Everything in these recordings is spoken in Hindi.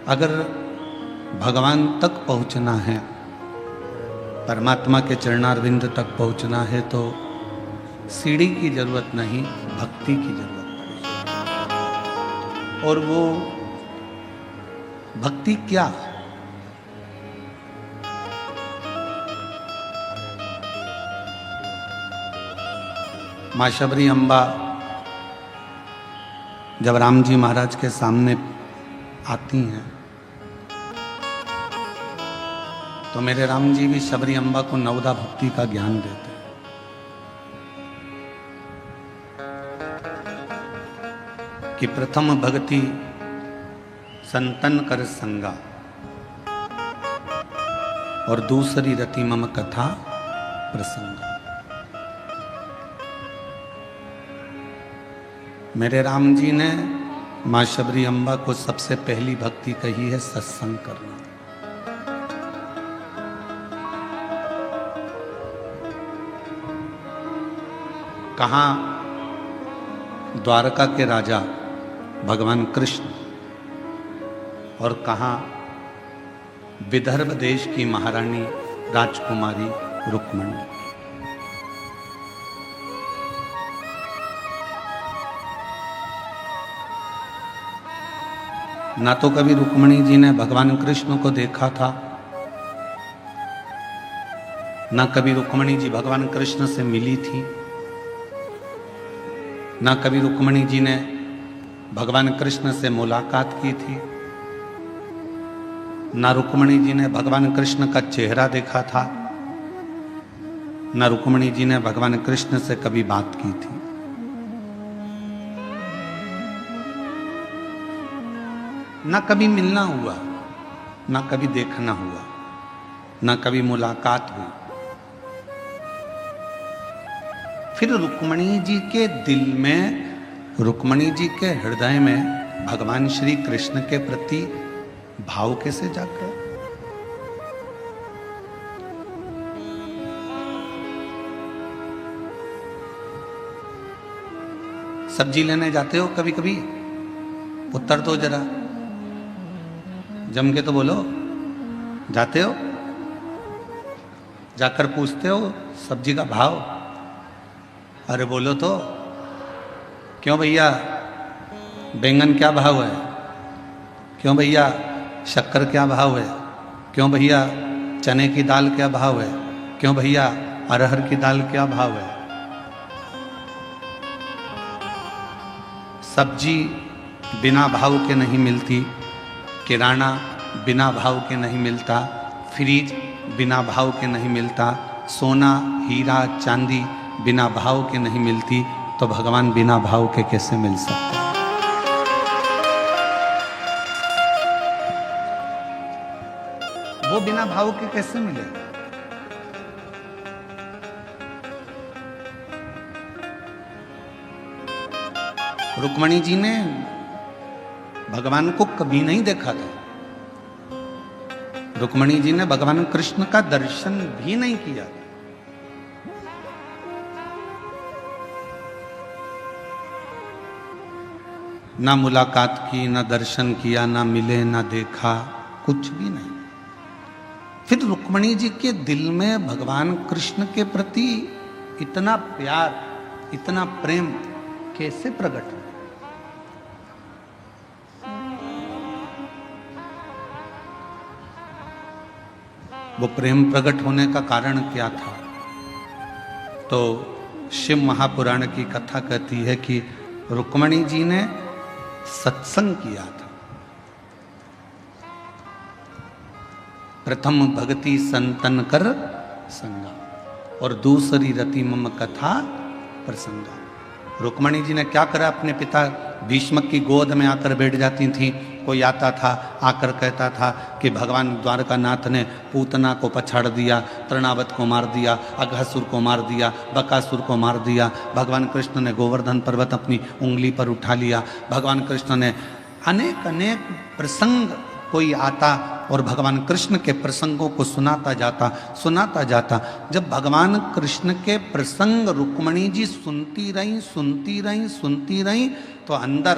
अगर भगवान तक पहुंचना है, परमात्मा के चरणारविंद तक पहुंचना है, तो सीढ़ी की जरूरत नहीं, भक्ति की जरूरत पड़ेगी। और वो भक्ति क्या? मां शबरी अम्बा जब राम जी महाराज के सामने आती हैं तो मेरे राम जी भी शबरी अम्बा को नवदा भक्ति का ज्ञान देते हैं। कि प्रथम भक्ति संतन कर संगा और दूसरी रति मम कथा प्रसंगा। मेरे राम जी ने मां शबरी अम्बा को सबसे पहली भक्ति कही है सत्संग करना। कहाँ द्वारका के राजा भगवान कृष्ण और कहाँ विदर्भ देश की महारानी राजकुमारी रुक्मणी। ना तो कभी रुक्मणी जी ने भगवान कृष्ण को देखा था, ना कभी रुक्मणी जी भगवान कृष्ण से मिली थी, ना कभी रुक्मणी जी ने भगवान कृष्ण से मुलाकात की थी, ना रुक्मणी जी ने भगवान कृष्ण का चेहरा देखा था, ना रुक्मणी जी ने भगवान कृष्ण से कभी बात की थी। ना कभी मिलना हुआ, ना कभी देखना हुआ, ना कभी मुलाकात हुई। फिर रुक्मणी जी के दिल में, रुक्मणी जी के हृदय में भगवान श्री कृष्ण के प्रति भाव कैसे जाग गया? सब्जी लेने जाते हो कभी कभी? उत्तर दो जरा, जम के तो बोलो। जाते हो? जाकर पूछते हो सब्जी का भाव? अरे बोलो तो। क्यों भैया बैंगन क्या भाव है? क्यों भैया शक्कर क्या भाव है? क्यों भैया चने की दाल क्या भाव है? क्यों भैया अरहर की दाल क्या भाव है? सब्जी बिना भाव के नहीं मिलती, किराना बिना भाव के नहीं मिलता, फ्रिज बिना भाव के नहीं मिलता, सोना हीरा चांदी बिना भाव के नहीं मिलती, तो भगवान बिना भाव के कैसे मिल सकते हैं? वो बिना भाव के कैसे मिले? रुक्मणी जी ने भगवान को कभी नहीं देखा था। रुक्मणी जी ने भगवान कृष्ण का दर्शन भी नहीं किया। ना मुलाकात की, ना दर्शन किया, ना मिले, ना देखा, कुछ भी नहीं। फिर रुक्मणी जी के दिल में भगवान कृष्ण के प्रति इतना प्यार, इतना प्रेम कैसे प्रकट हुआ? वो प्रेम प्रकट होने का कारण क्या था? तो शिव महापुराण की कथा कहती है कि रुक्मणी जी ने सत्संग किया था। प्रथम भक्ति संतन कर संगा और दूसरी रति मम कथा प्रसंगा। रुक्मणी जी ने क्या करा? अपने पिता भीष्म की गोद में आकर बैठ जाती थी। कोई आता था, आकर कहता था कि भगवान द्वारकानाथ ने पूतना को पछाड़ दिया, तृणावत को मार दिया, अघासुर को मार दिया, बकासुर को मार दिया। भगवान कृष्ण ने गोवर्धन पर्वत अपनी उंगली पर उठा लिया। भगवान कृष्ण ने अनेक अनेक प्रसंग, कोई आता और भगवान कृष्ण के प्रसंगों को सुनाता जाता। जब भगवान कृष्ण के प्रसंग रुक्मणी जी सुनती रहीं तो अंदर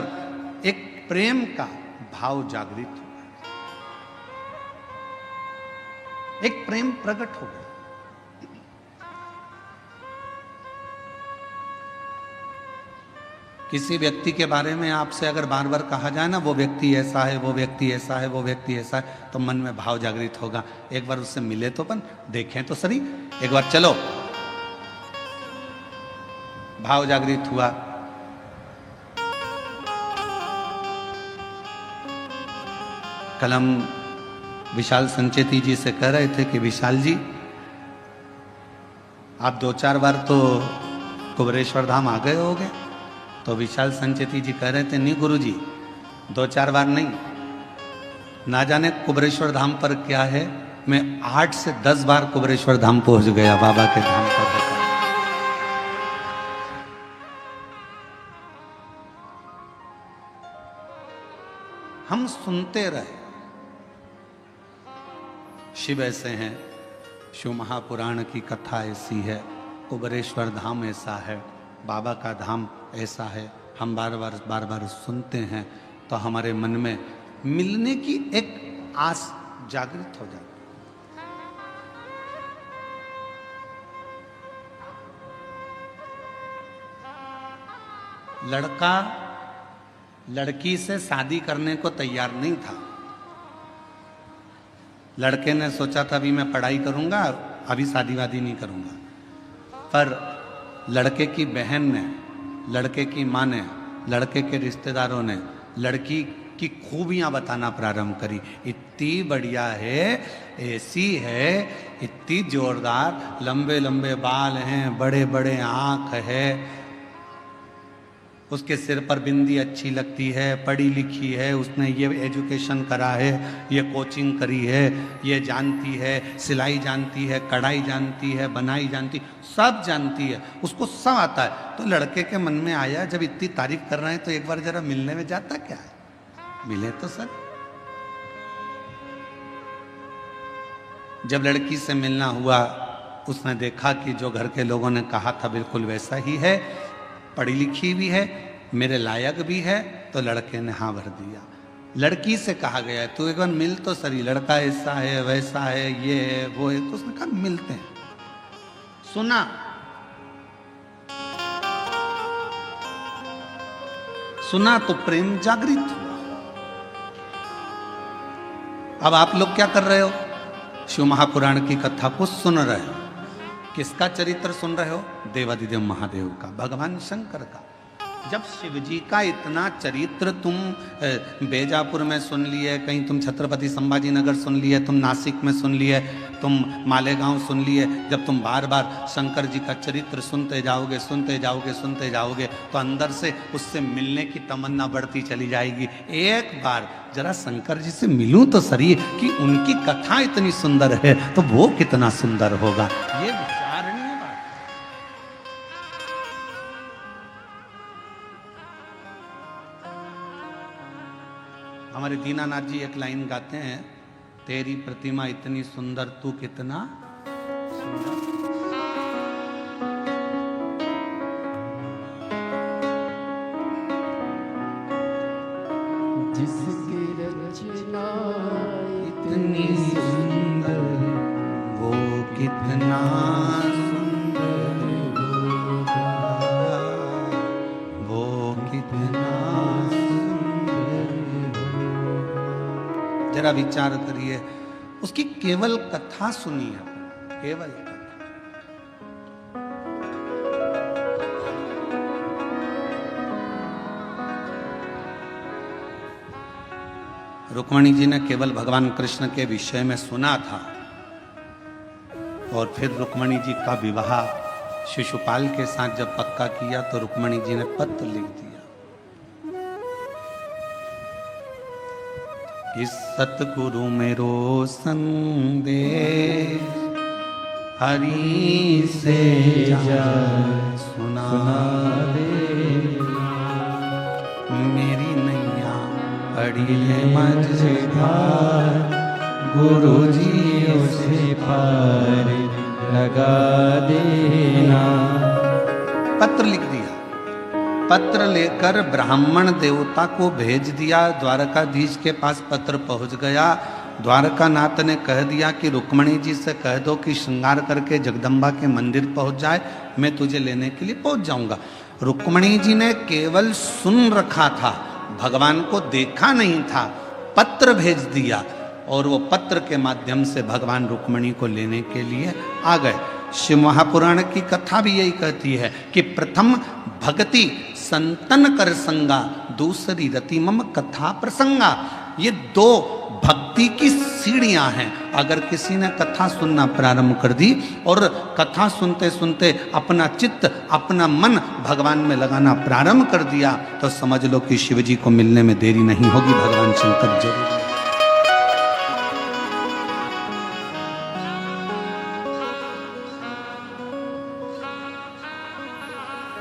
एक प्रेम का भाव जागृत हुआ। एक प्रेम प्रकट हो गया। किसी व्यक्ति के बारे में आपसे अगर बार बार कहा जाए ना, वो व्यक्ति ऐसा है, वो व्यक्ति ऐसा है, वो व्यक्ति ऐसा है, तो मन में भाव जागृत होगा। एक बार उससे मिले तो अपन देखें तो सही, एक बार चलो। भाव जागृत हुआ। कल हम विशाल संचेती जी से कह रहे थे कि विशाल जी, आप 2-4 बार तो कुबरेश्वर धाम आ गए होगे। तो विशाल संचेती जी कह रहे थे, नहीं गुरुजी, 2-4 बार नहीं, ना जाने कुबरेश्वर धाम पर क्या है, मैं 8 से 10 बार कुबरेश्वर धाम पहुंच गया, बाबा के धाम पर। हम सुनते रहे, शिव ऐसे हैं, शिव महापुराण की कथा ऐसी है, कुबरेश्वर धाम ऐसा है, बाबा का धाम ऐसा है। हम बार बार सुनते हैं तो हमारे मन में मिलने की एक आस जागृत हो जाती। लड़का लड़की से शादी करने को तैयार नहीं था। लड़के ने सोचा था अभी मैं पढ़ाई करूंगा, अभी शादी वादी नहीं करूंगा। पर लड़के की बहन ने, लड़के की माँ ने, लड़के के रिश्तेदारों ने लड़की की खूबियां बताना प्रारंभ करी। इतनी बढ़िया है, ऐसी है, इतनी जोरदार, लंबे लंबे बाल हैं, बड़े बड़े आँख है, उसके सिर पर बिंदी अच्छी लगती है, पढ़ी लिखी है, उसने ये एजुकेशन करा है, ये कोचिंग करी है, ये जानती है, सिलाई जानती है, कढ़ाई जानती है, बनाई जानती, सब जानती है, उसको सब आता है। तो लड़के के मन में आया, जब इतनी तारीफ कर रहे हैं तो एक बार जरा मिलने में जाता क्या है, मिले तो सर। जब लड़की से मिलना हुआ, उसने देखा कि जो घर के लोगों ने कहा था बिल्कुल वैसा ही है, पढ़ी लिखी भी है, मेरे लायक भी है, तो लड़के ने हाँ भर दिया। लड़की से कहा गया तू एक बार मिल तो सही, लड़का ऐसा है, वैसा है, ये है, वो है। तो उसने कहा मिलते हैं। सुना, सुना तो प्रेम जागृत हुआ। अब आप लोग क्या कर रहे हो, शिव महापुराण की कथा को सुन रहे हो। किसका चरित्र सुन रहे हो, देवादिदेव महादेव का, भगवान शंकर का। जब शिव जी का इतना चरित्र तुम बेजापुर में सुन लिए, कहीं तुम छत्रपति संभाजी नगर सुन लिए, तुम नासिक में सुन लिए, तुम मालेगांव सुन लिए, जब तुम बार बार शंकर जी का चरित्र सुनते जाओगे, सुनते जाओगे, सुनते जाओगे, तो अंदर से उससे मिलने की तमन्ना बढ़ती चली जाएगी। एक बार जरा शंकर जी से मिलूं तो सही, कि उनकी कथा इतनी सुंदर है तो वो कितना सुंदर होगा। ये विचारणीय बात। हमारे दीनानाथ जी एक लाइन गाते हैं, तेरी प्रतिमा इतनी सुंदर, तू कितना सुंदर। जिसकी रचना इतनी सुंदर, वो कितना सुंदर होगा, वो कितना सुंदर होगा। जरा विचार करिए, उसकी केवल कथा सुनिए, केवल कथा। रुक्मणी जी ने केवल भगवान कृष्ण के विषय में सुना था, और फिर रुक्मणी जी का विवाह शिशुपाल के साथ जब पक्का किया तो रुक्मणी जी ने पत्र लिख दिया कि सतगुरु मेरो संदेश हरि से जा सुना दे, मेरी नैया पड़ी है मझधार, गुरु जी उसे पार लगा देना। पत्र लिख दिया। पत्र लेकर ब्राह्मण देवता को भेज दिया। द्वारकाधीश के पास पत्र पहुंच गया। द्वारकानाथ ने कह दिया कि रुक्मणी जी से कह दो कि श्रृंगार करके जगदम्बा के मंदिर पहुंच जाए, मैं तुझे लेने के लिए पहुंच जाऊंगा। रुक्मणी जी ने केवल सुन रखा था, भगवान को देखा नहीं था, पत्र भेज दिया और वो पत्र के माध्यम से भगवान रुक्मणी को लेने के लिए आ गए। शिव महापुराण की कथा भी यही कहती है कि प्रथम भक्ति संतन कर संगा, दूसरी रति मम कथा प्रसंगा। ये दो भक्ति की सीढ़ियां हैं। अगर किसी ने कथा सुनना प्रारंभ कर दी और कथा सुनते सुनते अपना चित्त, अपना मन भगवान में लगाना प्रारंभ कर दिया, तो समझ लो कि शिव जी को मिलने में देरी नहीं होगी, भगवान शंकर जरूर।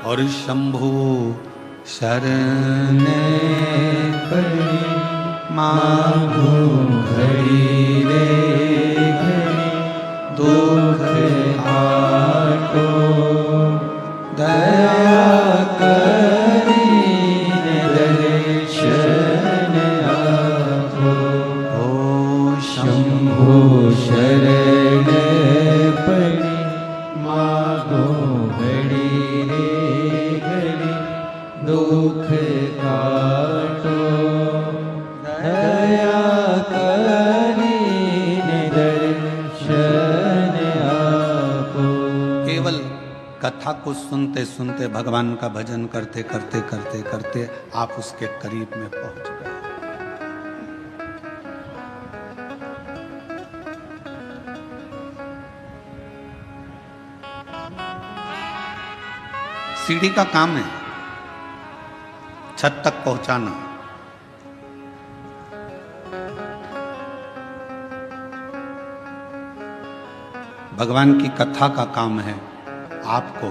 और शंभु शरण पड़ी मांगो घड़ी रे घड़ी, दुख आटो दया करी दर्शन आपो। ओ शंभो शरण पड़ी मांगो घड़ी रे घड़ी, दुख काटो दया करीने दर्शन आपो। केवल कथा को सुनते सुनते भगवान का भजन करते करते करते करते आप उसके करीब में पहुंच गए। सीढ़ी का काम है छत तक पहुंचाना। भगवान की कथा का काम है आपको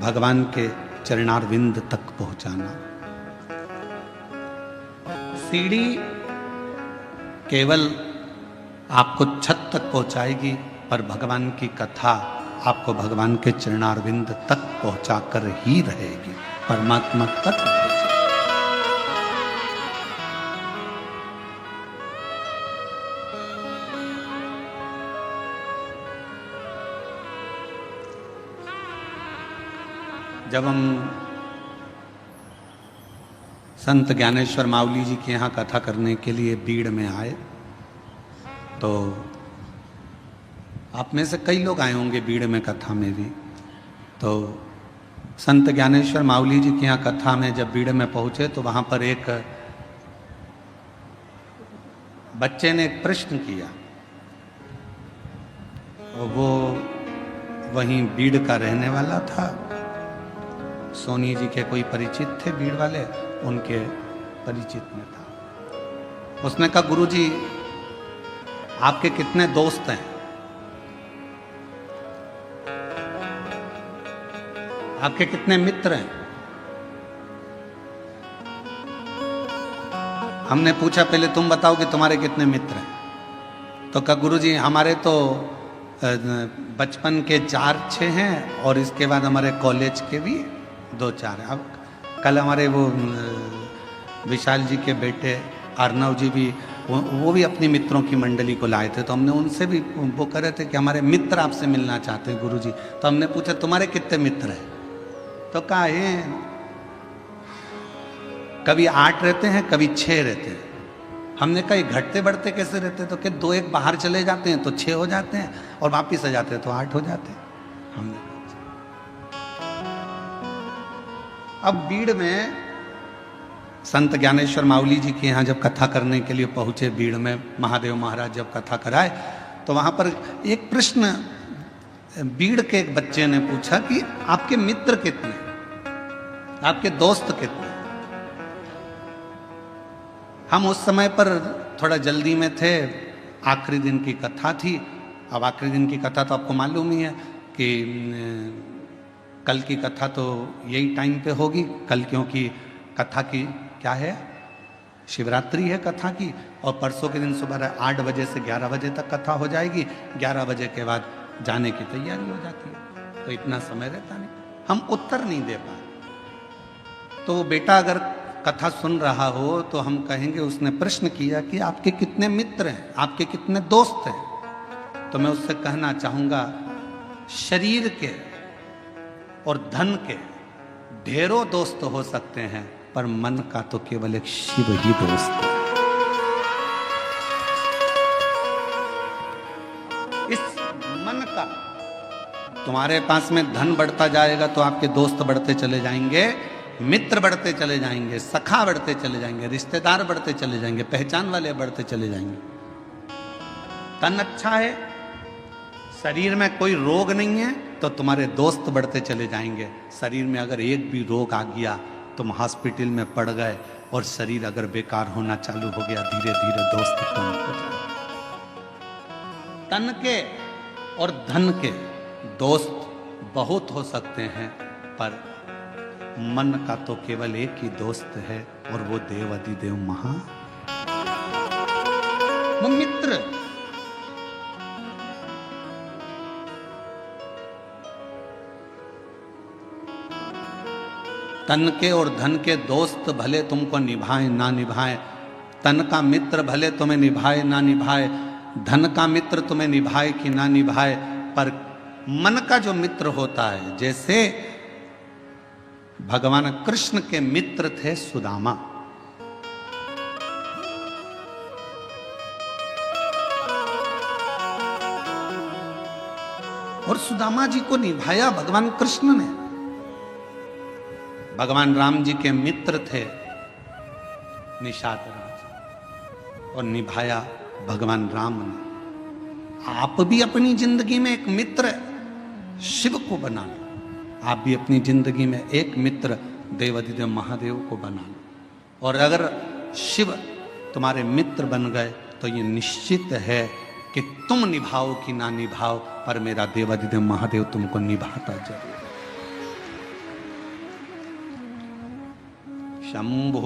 भगवान के चरणारविंद तक पहुंचाना। सीढ़ी केवल आपको छत तक पहुंचाएगी, पर भगवान की कथा आपको भगवान के चरणारविंद तक पहुंचाकर ही रहेगी, परमात्मा तक। जब हम संत ज्ञानेश्वर मावली जी के यहाँ कथा करने के लिए बीड़ में आए, तो आप में से कई लोग आए होंगे बीड़ में कथा में भी। तो संत ज्ञानेश्वर मावली जी के यहाँ कथा में जब बीड़ में पहुँचे, तो वहाँ पर एक बच्चे ने एक प्रश्न किया। वो वहीं बीड़ का रहने वाला था, सोनी जी के कोई परिचित थे बीड़ वाले, उनके परिचित में था। उसने कहा, गुरुजी आपके कितने दोस्त हैं? आपके कितने मित्र हैं? हमने पूछा पहले तुम बताओ कि तुम्हारे कितने मित्र हैं। तो कहा, गुरुजी हमारे तो बचपन के 4-6 हैं और इसके बाद हमारे कॉलेज के भी 2-4 हैं। अब कल हमारे वो विशाल जी के बेटे अर्नव जी भी, वो भी अपनी मित्रों की मंडली को लाए थे। तो हमने उनसे भी, वो कह रहे थे कि हमारे मित्र आपसे मिलना चाहते हैं गुरुजी। तो हमने पूछा तुम्हारे कितने मित्र हैं? तो कहा है कभी 8 रहते हैं, कभी 6 रहते हैं। हमने कहा घटते बढ़ते कैसे रहते? तो कि 2-1 बाहर चले जाते हैं तो 6 हो जाते हैं, और वापिस आ जाते हैं तो 8 हो जाते हैं। हमने अब बीड़ में संत ज्ञानेश्वर मावली जी के यहाँ जब कथा करने के लिए पहुंचे, बीड़ में महादेव महाराज जब कथा कराए, तो वहां पर एक प्रश्न बीड़ के एक बच्चे ने पूछा कि आपके मित्र कितने, आपके दोस्त कितने? हम उस समय पर थोड़ा जल्दी में थे, आखिरी दिन की कथा थी। अब आखिरी दिन की कथा तो आपको मालूम ही है कि कल की कथा तो यही टाइम पे होगी कल, क्योंकि कथा की क्या है, शिवरात्रि है कथा की, और परसों के दिन सुबह 8 बजे से 11 बजे तक कथा हो जाएगी। 11 बजे के बाद जाने की तैयारी हो जाती है, तो इतना समय रहता नहीं, हम उत्तर नहीं दे पाए। तो वो बेटा अगर कथा सुन रहा हो तो हम कहेंगे उसने प्रश्न किया कि आपके कितने मित्र हैं, आपके कितने दोस्त हैं। तो मैं उससे कहना चाहूंगा, शरीर के और धन के ढेरों दोस्त हो सकते हैं, पर मन का तो केवल एक शिव ही दोस्त है। इस मन का, तुम्हारे पास में धन बढ़ता जाएगा तो आपके दोस्त बढ़ते चले जाएंगे, मित्र बढ़ते चले जाएंगे, सखा बढ़ते चले जाएंगे, रिश्तेदार बढ़ते चले जाएंगे, पहचान वाले बढ़ते चले जाएंगे। तन अच्छा है, शरीर में कोई रोग नहीं है, तो तुम्हारे दोस्त बढ़ते चले जाएंगे। शरीर में अगर एक भी रोग आ गया, तुम हॉस्पिटल में पड़ गए और शरीर अगर बेकार होना चालू हो गया, धीरे धीरे दोस्त कम हो जाए। तन के और धन के दोस्त बहुत हो सकते हैं, पर मन का तो केवल एक ही दोस्त है, और वो देव अधिदेव महा, वो मित्र। तन के और धन के दोस्त भले तुमको निभाएं ना निभाएं, तन का मित्र भले तुम्हें निभाए ना निभाए, धन का मित्र तुम्हें निभाए कि ना निभाए, पर मन का जो मित्र होता है, जैसे भगवान कृष्ण के मित्र थे सुदामा। और सुदामा जी को निभाया भगवान कृष्ण ने। भगवान राम जी के मित्र थे निषाद राज, और निभाया भगवान राम ने। आप भी अपनी जिंदगी में एक मित्र शिव को बना लो, आप भी अपनी जिंदगी में एक मित्र देवाधिदेव महादेव को बना लो। और अगर शिव तुम्हारे मित्र बन गए तो ये निश्चित है कि तुम निभाओ कि ना निभाओ, पर मेरा देवाधिदेव महादेव तुमको निभाता जरूर। शंभु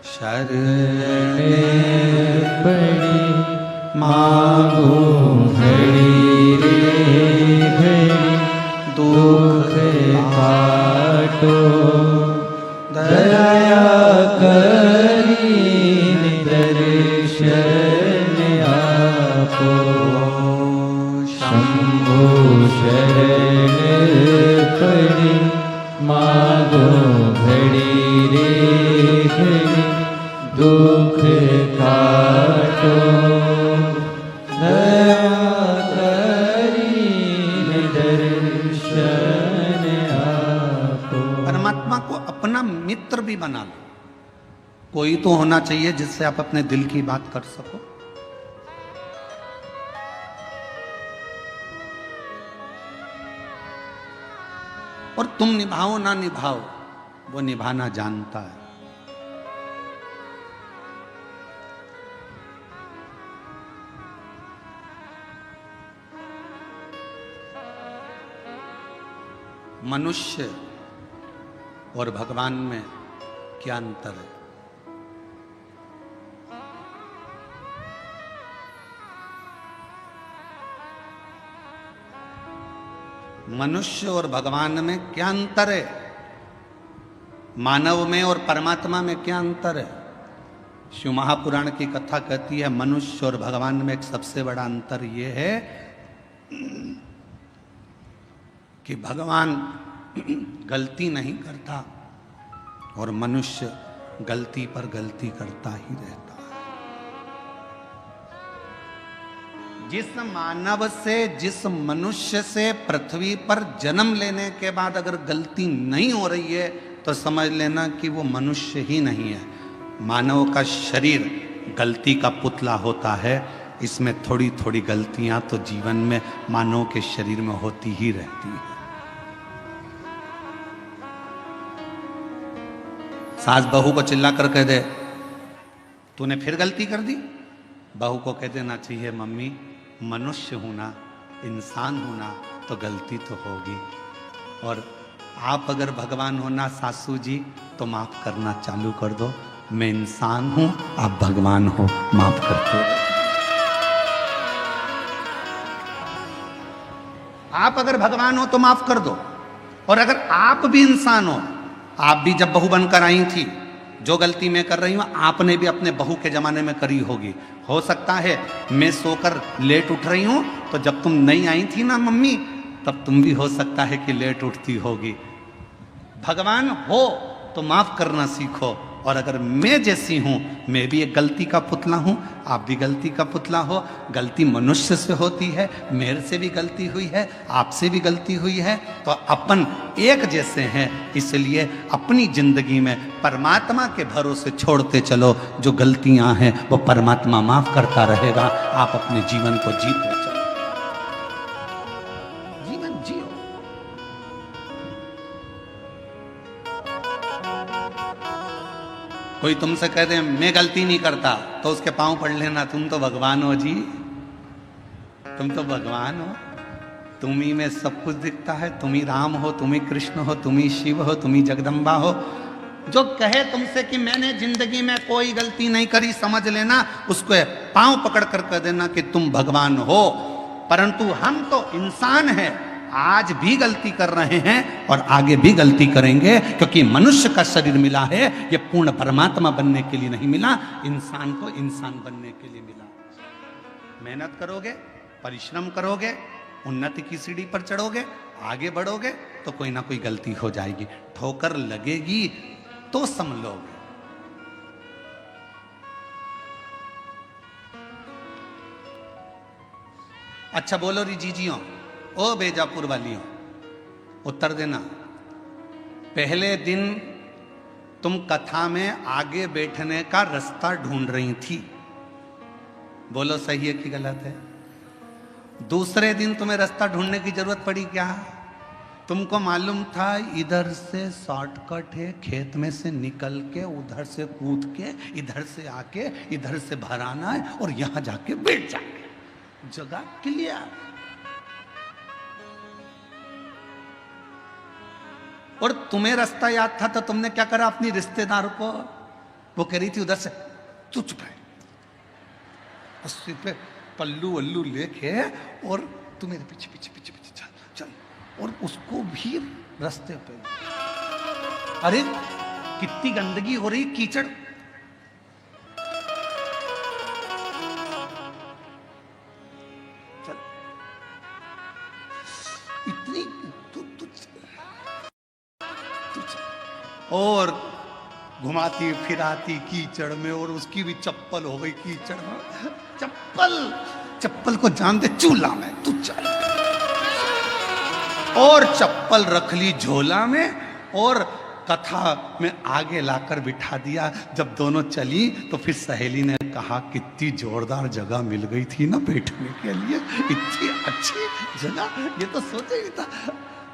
शरण पड़ी मांगो घड़ी रे घड़ी, दुख काटो दया करी दर्शन आपो। शंभु शरण पड़ी मांगो घड़ी रे घड़ी, दुख काटो दया करी दर्शन आपो। परमात्मा को अपना मित्र भी बना लो। कोई तो होना चाहिए जिससे आप अपने दिल की बात कर सको। और तुम निभाओ ना निभाओ, वो निभाना जानता है। मनुष्य और भगवान में क्या अंतर है? मनुष्य और भगवान में क्या अंतर है? मानव में और परमात्मा में क्या अंतर है? शिव महापुराण की कथा कहती है मनुष्य और भगवान में एक सबसे बड़ा अंतर यह है कि भगवान गलती नहीं करता और मनुष्य गलती पर गलती करता ही रहता है। जिस मानव से, जिस मनुष्य से पृथ्वी पर जन्म लेने के बाद अगर गलती नहीं हो रही है तो समझ लेना कि वो मनुष्य ही नहीं है। मानव का शरीर गलती का पुतला होता है, इसमें थोड़ी थोड़ी गलतियां तो जीवन में मानव के शरीर में होती ही रहती है। सास बहू को चिल्ला कर कह दे तूने फिर गलती कर दी, बहू को कह देना चाहिए मम्मी मनुष्य हूं ना, इंसान हूं ना, तो गलती तो होगी। और आप अगर भगवान हो ना सासू जी, तो माफ करना चालू कर दो। मैं इंसान हूं, आप भगवान हो, माफ करते हो। आप अगर भगवान हो तो माफ कर दो। और अगर आप भी इंसान हो, आप भी जब बहू बनकर आई थी जो गलती मैं कर रही हूँ आपने भी अपने बहू के जमाने में करी होगी। हो सकता है मैं सोकर लेट उठ रही हूँ तो जब तुम नहीं आई थी ना मम्मी, तब तुम भी हो सकता है कि लेट उठती होगी। भगवान हो तो माफ करना सीखो, और अगर मैं जैसी हूं, मैं भी एक गलती का पुतला हूं, आप भी गलती का पुतला हो। गलती मनुष्य से होती है, मेरे से भी गलती हुई है, आपसे भी गलती हुई है, तो अपन एक जैसे हैं। इसलिए अपनी जिंदगी में परमात्मा के भरोसे छोड़ते चलो। जो गलतियां हैं वो परमात्मा माफ करता रहेगा। आप अपने जीवन को जीते चलो, जीवन जियो। कोई तुमसे कह दे मैं गलती नहीं करता, तो उसके पांव पड़ लेना, तुम तो भगवान हो जी, तुम तो भगवान हो, तुम ही में सब कुछ दिखता है। तुम ही राम हो, तुम ही कृष्ण हो, तुम ही शिव हो, तुम ही जगदम्बा हो। जो कहे तुमसे कि मैंने जिंदगी में कोई गलती नहीं करी, समझ लेना उसको पांव पकड़ कर कह देना कि तुम भगवान हो। परंतु हम तो इंसान हैं, आज भी गलती कर रहे हैं और आगे भी गलती करेंगे, क्योंकि मनुष्य का शरीर मिला है, यह पूर्ण परमात्मा बनने के लिए नहीं मिला, इंसान को इंसान बनने के लिए मिला। मेहनत करोगे, परिश्रम करोगे, उन्नति की सीढ़ी पर चढ़ोगे, आगे बढ़ोगे, तो कोई ना कोई गलती हो जाएगी, ठोकर लगेगी तो संभलोगे। अच्छा बोलो री जीजियों, ओ बेजापुर वालियों, उत्तर देना। पहले दिन तुम कथा में आगे बैठने का रास्ता ढूंढ रही थी, बोलो सही है कि गलत है? दूसरे दिन तुम्हें रास्ता ढूंढने की जरूरत पड़ी क्या? तुमको मालूम था इधर से शॉर्टकट है, खेत में से निकल के उधर से कूद के इधर से आके इधर से भर आना है और यहां जाके बैठ जाएंगे, जगह क्लियर। और तुम्हें रास्ता याद था तो तुमने क्या करा, अपनी रिश्तेदार को, वो कह रही थी उधर से, तू चुप रहे, उस पे पल्लू वल्लू लेके और तू मेरे पीछे पीछे पीछे पीछे चल चल, और उसको भी रास्ते पे। अरे कितनी गंदगी हो रही, कीचड़। चल इतनी और घुमाती फिराती कीचड़ में, और उसकी भी चप्पल हो गई कीचड़ में। चप्पल को जान दे चूल्हा में, तू चल। और चप्पल रख ली झोला में और कथा में आगे लाकर बिठा दिया। जब दोनों चली तो फिर सहेली ने कहा कितनी जोरदार जगह मिल गई थी ना बैठने के लिए, इतनी अच्छी जगह, ये तो सोचा ही था।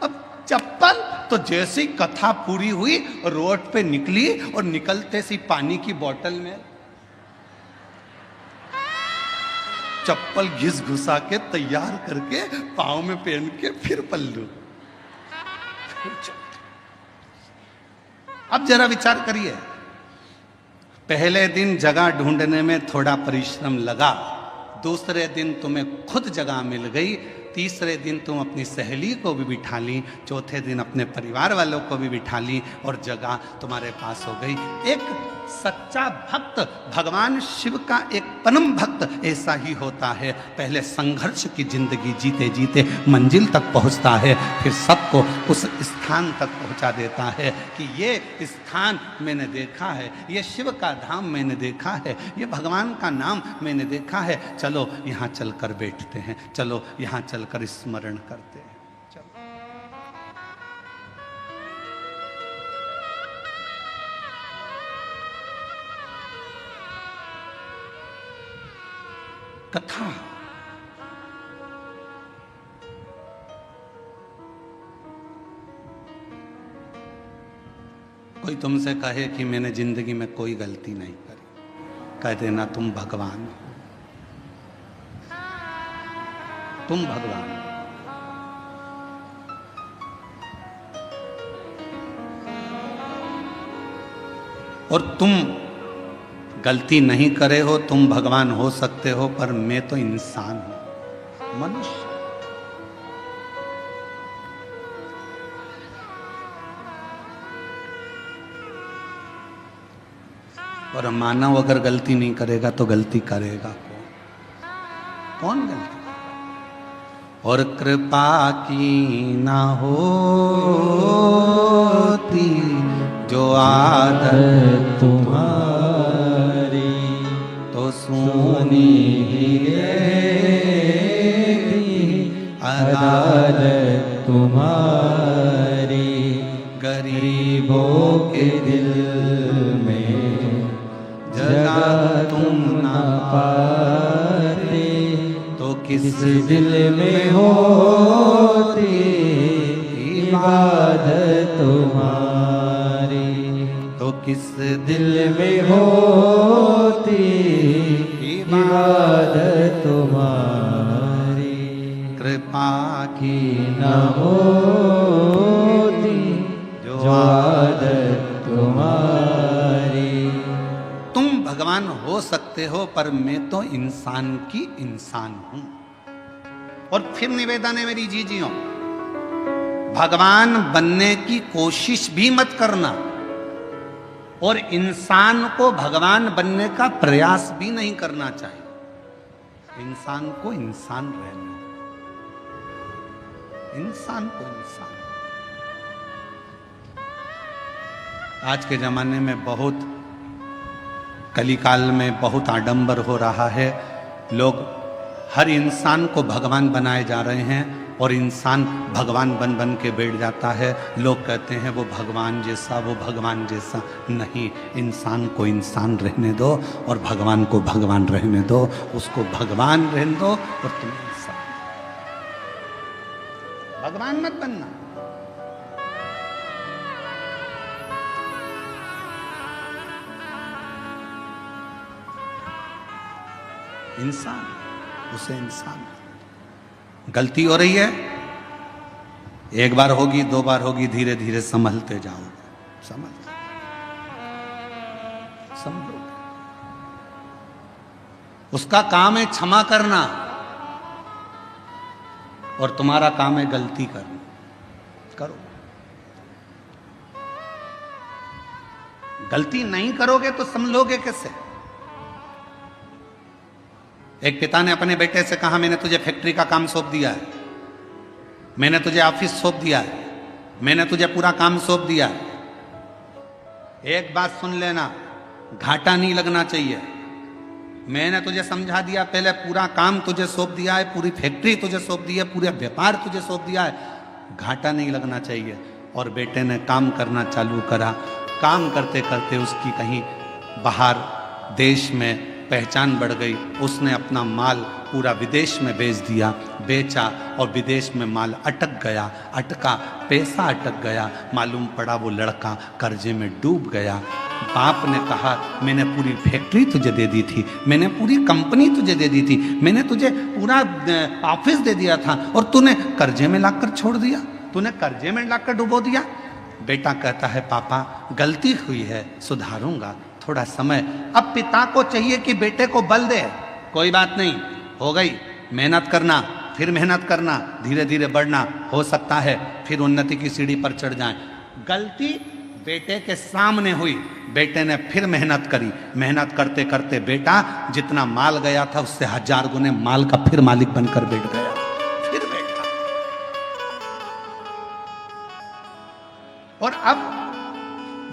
अब चप्पल तो जैसी कथा पूरी हुई रोड पे निकली और निकलते सी पानी की बोतल में चप्पल घिस घुसा के तैयार करके पाँव में पहन के फिर पल्लू। अब जरा विचार करिए, पहले दिन जगह ढूंढने में थोड़ा परिश्रम लगा, दूसरे दिन तुम्हें खुद जगह मिल गई, तीसरे दिन तुम अपनी सहेली को भी बिठा ली, चौथे दिन अपने परिवार वालों को भी बिठा ली और जगह तुम्हारे पास हो गई। एक सच्चा भक्त, भगवान शिव का एक परम भक्त ऐसा ही होता है। पहले संघर्ष की जिंदगी जीते जीते मंजिल तक पहुंचता है, फिर सबको उस स्थान तक पहुंचा देता है कि ये स्थान मैंने देखा है, ये शिव का धाम मैंने देखा है, ये भगवान का नाम मैंने देखा है, चलो यहाँ चलकर बैठते हैं, चलो यहाँ चलकर स्मरण करते हैं। कथा कोई तुमसे कहे कि मैंने जिंदगी में कोई गलती नहीं करी, कह देना तुम भगवान हो, तुम भगवान हो। और तुम गलती नहीं करे हो, तुम भगवान हो सकते हो, पर मैं तो इंसान हूं, मनुष्य। और मानव अगर गलती नहीं करेगा तो गलती करेगा कौन गलती? और कृपा की ना होती जो आदत तुम्हारी तो सुनी अदालत तुम्हारी गरीबों के दिल में जगह तुम ना पाते तो किस दिल में होती इबादत तुम्हारी तो किस दिल में होती इबादत तुम्हारी कृपा की न होती जो जो आदत तुम्हारी। तुम भगवान हो सकते हो पर मैं तो इंसान की इंसान हूं। और फिर निवेदन है मेरी जीजियों, भगवान बनने की कोशिश भी मत करना और इंसान को भगवान बनने का प्रयास भी नहीं करना चाहिए। इंसान को इंसान रहने दो, इंसान को इंसान। आज के जमाने में बहुत कलिकाल में बहुत आडंबर हो रहा है। लोग हर इंसान को भगवान बनाए जा रहे हैं और इंसान भगवान बन बन के बैठ जाता है। लोग कहते हैं वो भगवान जैसा, वो भगवान जैसा। नहीं, इंसान को इंसान रहने दो और भगवान को भगवान रहने दो। उसको भगवान रहने दो और तुम इंसान। भगवान मत बनना। इंसान, उसे इंसान। गलती हो रही है, एक बार होगी, दो बार होगी, धीरे धीरे संभलते जाओगे, समझो। उसका काम है क्षमा करना और तुम्हारा काम है गलती करना। करो। गलती नहीं करोगे तो समझोगे कैसे? एक पिता ने अपने बेटे से कहा, मैंने तुझे फैक्ट्री का काम सौंप दिया है, मैंने तुझे ऑफिस सौंप दिया है, मैंने तुझे पूरा काम सौंप दिया है। एक बात सुन लेना, घाटा नहीं लगना चाहिए। मैंने तुझे समझा दिया, पहले पूरा काम तुझे सौंप दिया है, पूरी फैक्ट्री तुझे सौंप दी है, पूरा व्यापार तुझे सौंप दिया है, घाटा नहीं लगना चाहिए। और बेटे ने काम करना चालू करा। काम करते करते उसकी कहीं बाहर देश में पहचान बढ़ गई। उसने अपना माल पूरा विदेश में बेच दिया, बेचा और विदेश में माल अटक गया, अटका, पैसा अटक गया। मालूम पड़ा वो लड़का कर्जे में डूब गया। बाप ने कहा, मैंने पूरी फैक्ट्री तुझे दे दी थी, मैंने पूरी कंपनी तुझे दे दी थी, मैंने तुझे पूरा ऑफिस दे दिया था और तूने कर्जे में लाकर छोड़ दिया, तूने कर्जे में लाकर डुबो दिया। बेटा कहता है, पापा गलती हुई है, सुधारूंगा, थोड़ा समय। अब पिता को चाहिए कि बेटे को बल दे, कोई बात नहीं, हो गई, मेहनत करना, फिर मेहनत करना, धीरे धीरे बढ़ना, हो सकता है फिर उन्नति की सीढ़ी पर चढ़ जाए। गलती बेटे के सामने हुई, बेटे ने फिर मेहनत करी। मेहनत करते करते बेटा जितना माल गया था उससे 1000 गुने माल का फिर मालिक बनकर बैठ गया। फिर बैठा। और अब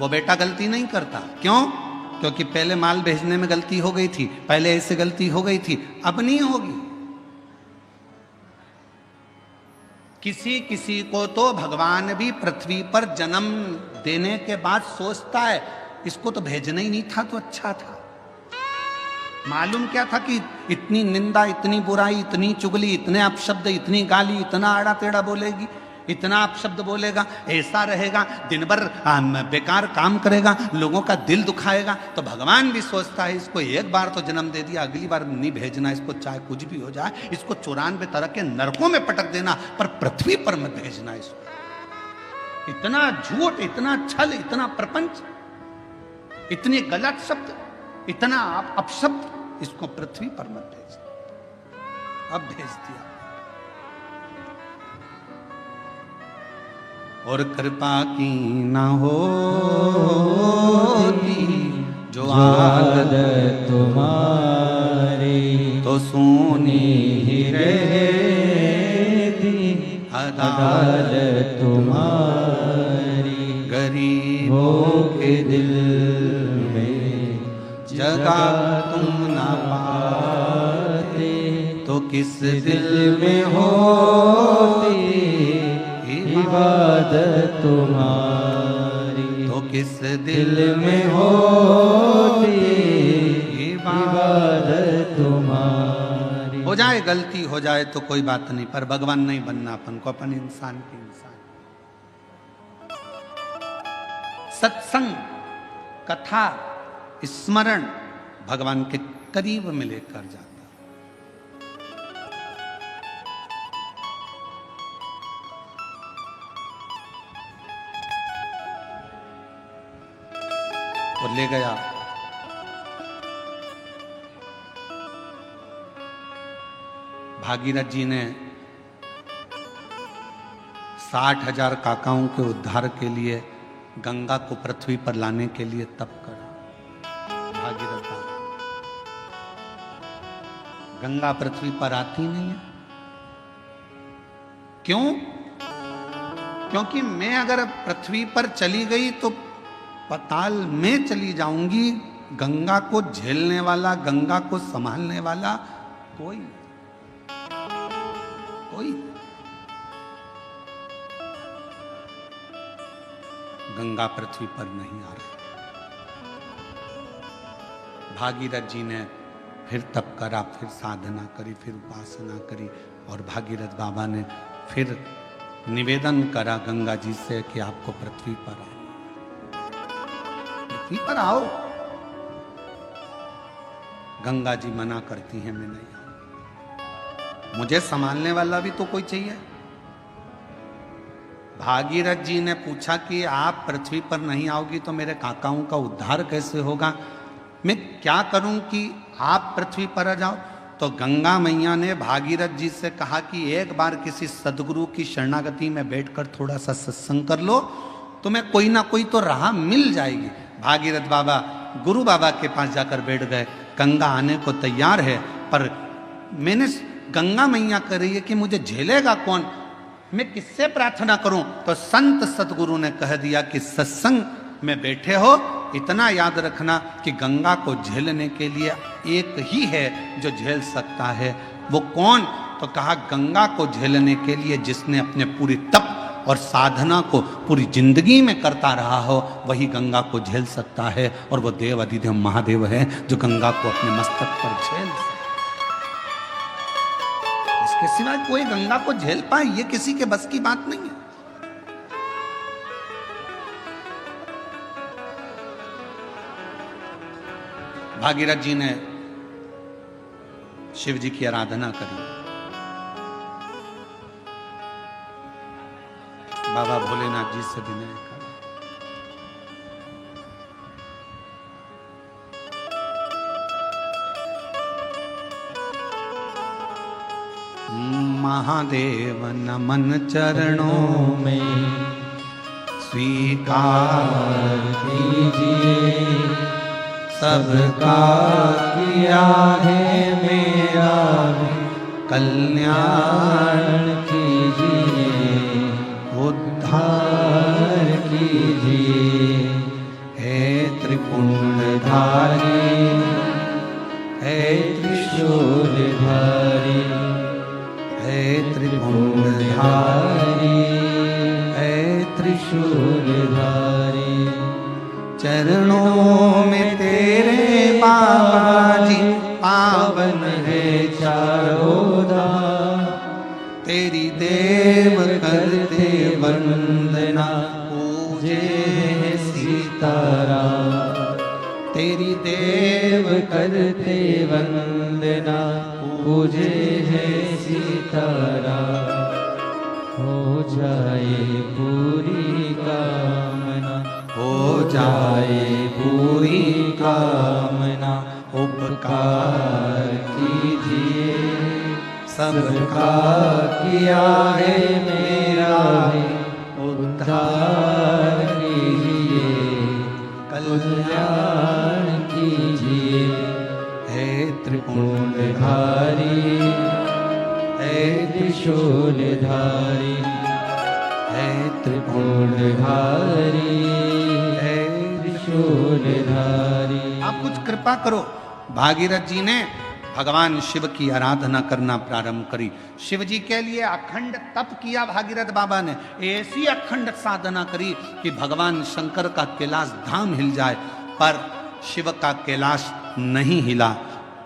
वो बेटा गलती नहीं करता। क्यों? क्योंकि पहले माल भेजने में गलती हो गई थी, पहले ऐसे गलती हो गई थी, अब नहीं होगी। किसी किसी को तो भगवान भी पृथ्वी पर जन्म देने के बाद सोचता है, इसको तो भेजना ही नहीं था तो अच्छा था। मालूम क्या था कि इतनी निंदा, इतनी बुराई, इतनी चुगली, इतने अपशब्द, इतनी गाली, इतना आड़ा टेढ़ा बोलेगी, इतना अपशब्द बोलेगा, ऐसा रहेगा, दिन भर बेकार काम करेगा, लोगों का दिल दुखाएगा। तो भगवान भी सोचता है, इसको एक बार तो जन्म दे दिया, अगली बार नहीं भेजना इसको, चाहे कुछ भी हो जाए, इसको 94 तरह के नरकों में पटक देना, पर पृथ्वी पर मत भेजना इसको। इतना झूठ, इतना छल, इतना प्रपंच, इतनी गलत शब्द, इतना अपशब्द, इसको पृथ्वी पर मत भेजना। अब भेज दिया। और कृपा की ना होती जो आदत तुम्हारी तो सोनी ही रहती अदालत तुम्हारी गरीबों के दिल में जगह तुम न पाते तो किस दिल में होती इबादत तुम्हारी तो किस दिल में होती इबादत तुम्हारी। हो जाए गलती हो जाए तो कोई बात नहीं, पर भगवान नहीं बनना अपन को, अपन इंसान के इंसान। सत्संग, कथा, स्मरण भगवान के करीब में लेकर जाता। और ले गया भागीरथ जी ने 60,000 काकाओं के उद्धार के लिए गंगा को पृथ्वी पर लाने के लिए तप करा। भागीरथ बाबा, गंगा पृथ्वी पर आती नहीं है। क्यों? क्योंकि मैं अगर पृथ्वी पर चली गई तो पाताल में चली जाऊंगी। गंगा को झेलने वाला, गंगा को संभालने वाला कोई गंगा पृथ्वी पर नहीं आ रही। भागीरथ जी ने फिर तप करा, फिर साधना करी, फिर उपासना करी, और भागीरथ बाबा ने फिर निवेदन करा गंगा जी से कि आपको पृथ्वी पर आओ, पृथ्वी पर आओ। गंगा जी मना करती हैं, मैं नहीं आऊं, मुझे संभालने वाला भी तो कोई चाहिए। भागीरथ जी ने पूछा कि आप पृथ्वी पर नहीं आओगी तो मेरे काकाओं का उद्धार कैसे होगा? मैं क्या करूं कि आप पृथ्वी पर आ जाओ? तो गंगा मैया ने भागीरथ जी से कहा कि एक बार किसी सदगुरु की शरणागति में बैठकर थोड़ा सा सत्संग कर लो, तुम्हें कोई ना कोई तो राह मिल जाएगी। भागीरथ बाबा गुरु बाबा के पास जाकर बैठ गए। गंगा आने को तैयार है, पर मैंने गंगा मैया कह रही है कि मुझे झेलेगा कौन, मैं किससे प्रार्थना करूं? तो संत सतगुरु ने कह दिया कि सत्संग में बैठे हो, इतना याद रखना कि गंगा को झेलने के लिए एक ही है जो झेल सकता है। वो कौन? तो कहा गंगा को झेलने के लिए जिसने अपने पूरी तप और साधना को पूरी जिंदगी में करता रहा हो, वही गंगा को झेल सकता है। और वो देव अधिदेव महादेव है जो गंगा को अपने मस्तक पर झेल सकता। इसके सिवाय कोई गंगा को झेल पाए ये किसी के बस की बात नहीं है। भागीरथ जी ने शिव जी की आराधना करी। बाबा भोलेनाथ जी से विनय करा। महादेव नमन चरणों में स्वीकार कीजिए, सबका किया है मेरा भी कल्याण कीजिए, उद्धार कीजिए। हे त्रिपुंडधारी, हे त्रिशूलधारी, हे त्रिपुंडधारी, हे त्रिशूलधारी। चरणों में तेरे बाबा जी पावन है चारों धाम, तेरी देव करते वंदना पूजे है सीताराम। तेरी देव करते वंदना पूजे है सीताराम। हो जाए पूरी कामना, हो जाए पूरी कामना। उपकार कीजिए, सबका किया है मेरा भी उद्धार कीजिए, कल्याण त्रिपुंडधारी हे त्रिशूलधारी हे त्रिपुंडधारी हे त्रिशूलधारी। आप कुछ कृपा करो। भागीरथ जी ने भगवान शिव की आराधना करना प्रारंभ करी। शिव जी के लिए अखंड तप किया भागीरथ बाबा ने, ऐसी अखंड साधना करी कि भगवान शंकर का कैलाश धाम हिल जाए, पर शिव का कैलाश नहीं हिला।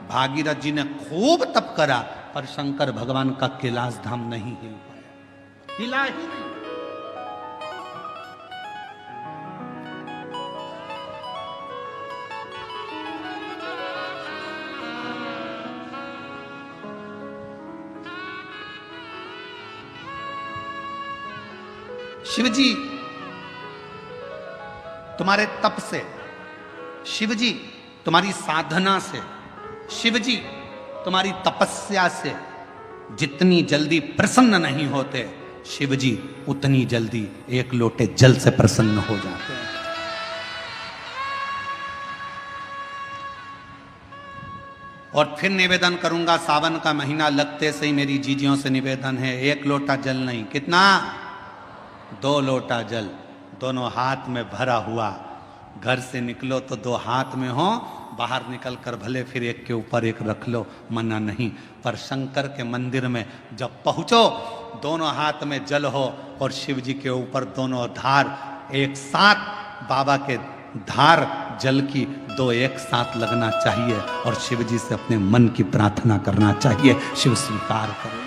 भागीरथ जी ने खूब तप करा, पर शंकर भगवान का कैलाश धाम नहीं हिल पाया, हिला ही नहीं। शिवजी तुम्हारे तप से, शिवजी तुम्हारी साधना से, शिवजी तुम्हारी तपस्या से जितनी जल्दी प्रसन्न नहीं होते, शिवजी उतनी जल्दी एक लोटे जल से प्रसन्न हो जाते हैं। और फिर निवेदन करूंगा, सावन का महीना लगते से ही मेरी जीजियों से निवेदन है, एक लोटा जल नहीं, कितना? 2 लोटा जल, दोनों हाथ में भरा हुआ। घर से निकलो तो 2 हाथ में हो, बाहर निकल कर भले फिर एक के ऊपर एक रख लो, मना नहीं। पर शंकर के मंदिर में जब पहुंचो, दोनों हाथ में जल हो और शिव जी के ऊपर दोनों धार एक साथ, बाबा के धार जल की 2 एक साथ लगना चाहिए और शिव जी से अपने मन की प्रार्थना करना चाहिए, शिव स्वीकार करें।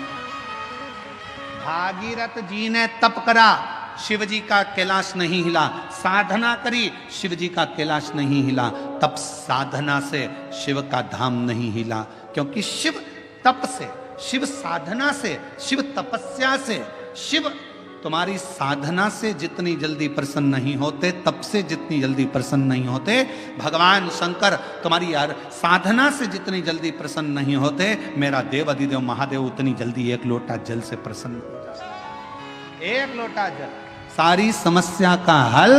भागीरथ जी ने तप करा, शिव जी का कैलाश नहीं हिला। साधना करी, शिव जी का कैलाश नहीं हिला। तप साधना से शिव का धाम नहीं हिला, क्योंकि शिव तप से, शिव साधना से, शिव तपस्या से, शिव तुम्हारी साधना से जितनी जल्दी प्रसन्न नहीं होते, तप से जितनी जल्दी प्रसन्न नहीं होते, भगवान शंकर तुम्हारी यार साधना से जितनी जल्दी प्रसन्न नहीं होते, मेरा देव अधिदेव महादेव उतनी जल्दी एक लोटा जल से प्रसन्न हो जाते। एक लोटा जल सारी समस्या का हल।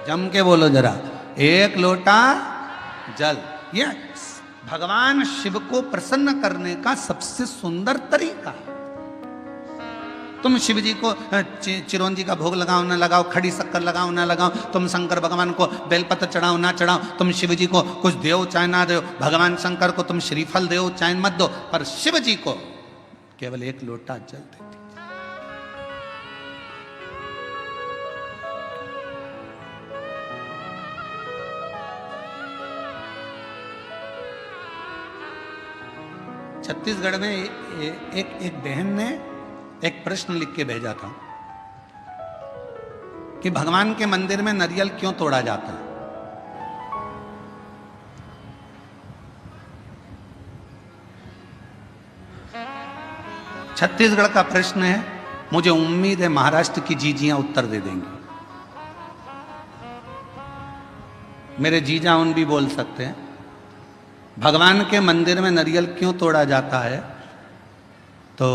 जम के बोलो जरा, एक लोटा जल। ये भगवान शिव को प्रसन्न करने का सबसे सुंदर तरीका है। तुम शिव जी को चिरौंजी का भोग लगाओ ना लगाओ, खड़ी शक्कर लगाओ ना लगाओ, तुम शंकर भगवान को बेलपत्र चढ़ाओ ना चढ़ाओ, तुम शिव जी को कुछ दो चाहे ना दो, भगवान शंकर को तुम श्रीफल दो चाहे मत दो, पर शिव जी को केवल एक लोटा जल दे। 'छत्तीसगढ़ में एक बहन ने एक प्रश्न लिख के भेजा था कि भगवान के मंदिर में नारियल क्यों तोड़ा जाता है। छत्तीसगढ़ का प्रश्न है, मुझे उम्मीद है महाराष्ट्र की जीजियां उत्तर दे देंगी। मेरे जीजा उन भी बोल सकते हैं, भगवान के मंदिर में नारियल क्यों तोड़ा जाता है। तो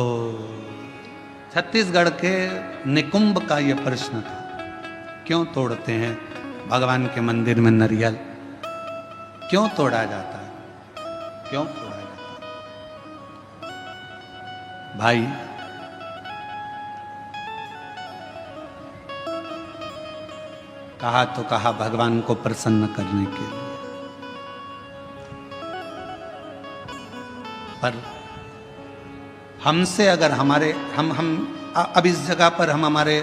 छत्तीसगढ़ के निकुंभ का यह प्रश्न था, क्यों तोड़ते हैं भगवान के मंदिर में नारियल, क्यों तोड़ा जाता है, क्यों तोड़ा जाता है। भाई कहा तो कहा भगवान को प्रसन्न करने के लिए, पर हमसे अगर हमारे हम अब इस जगह पर हम हमारे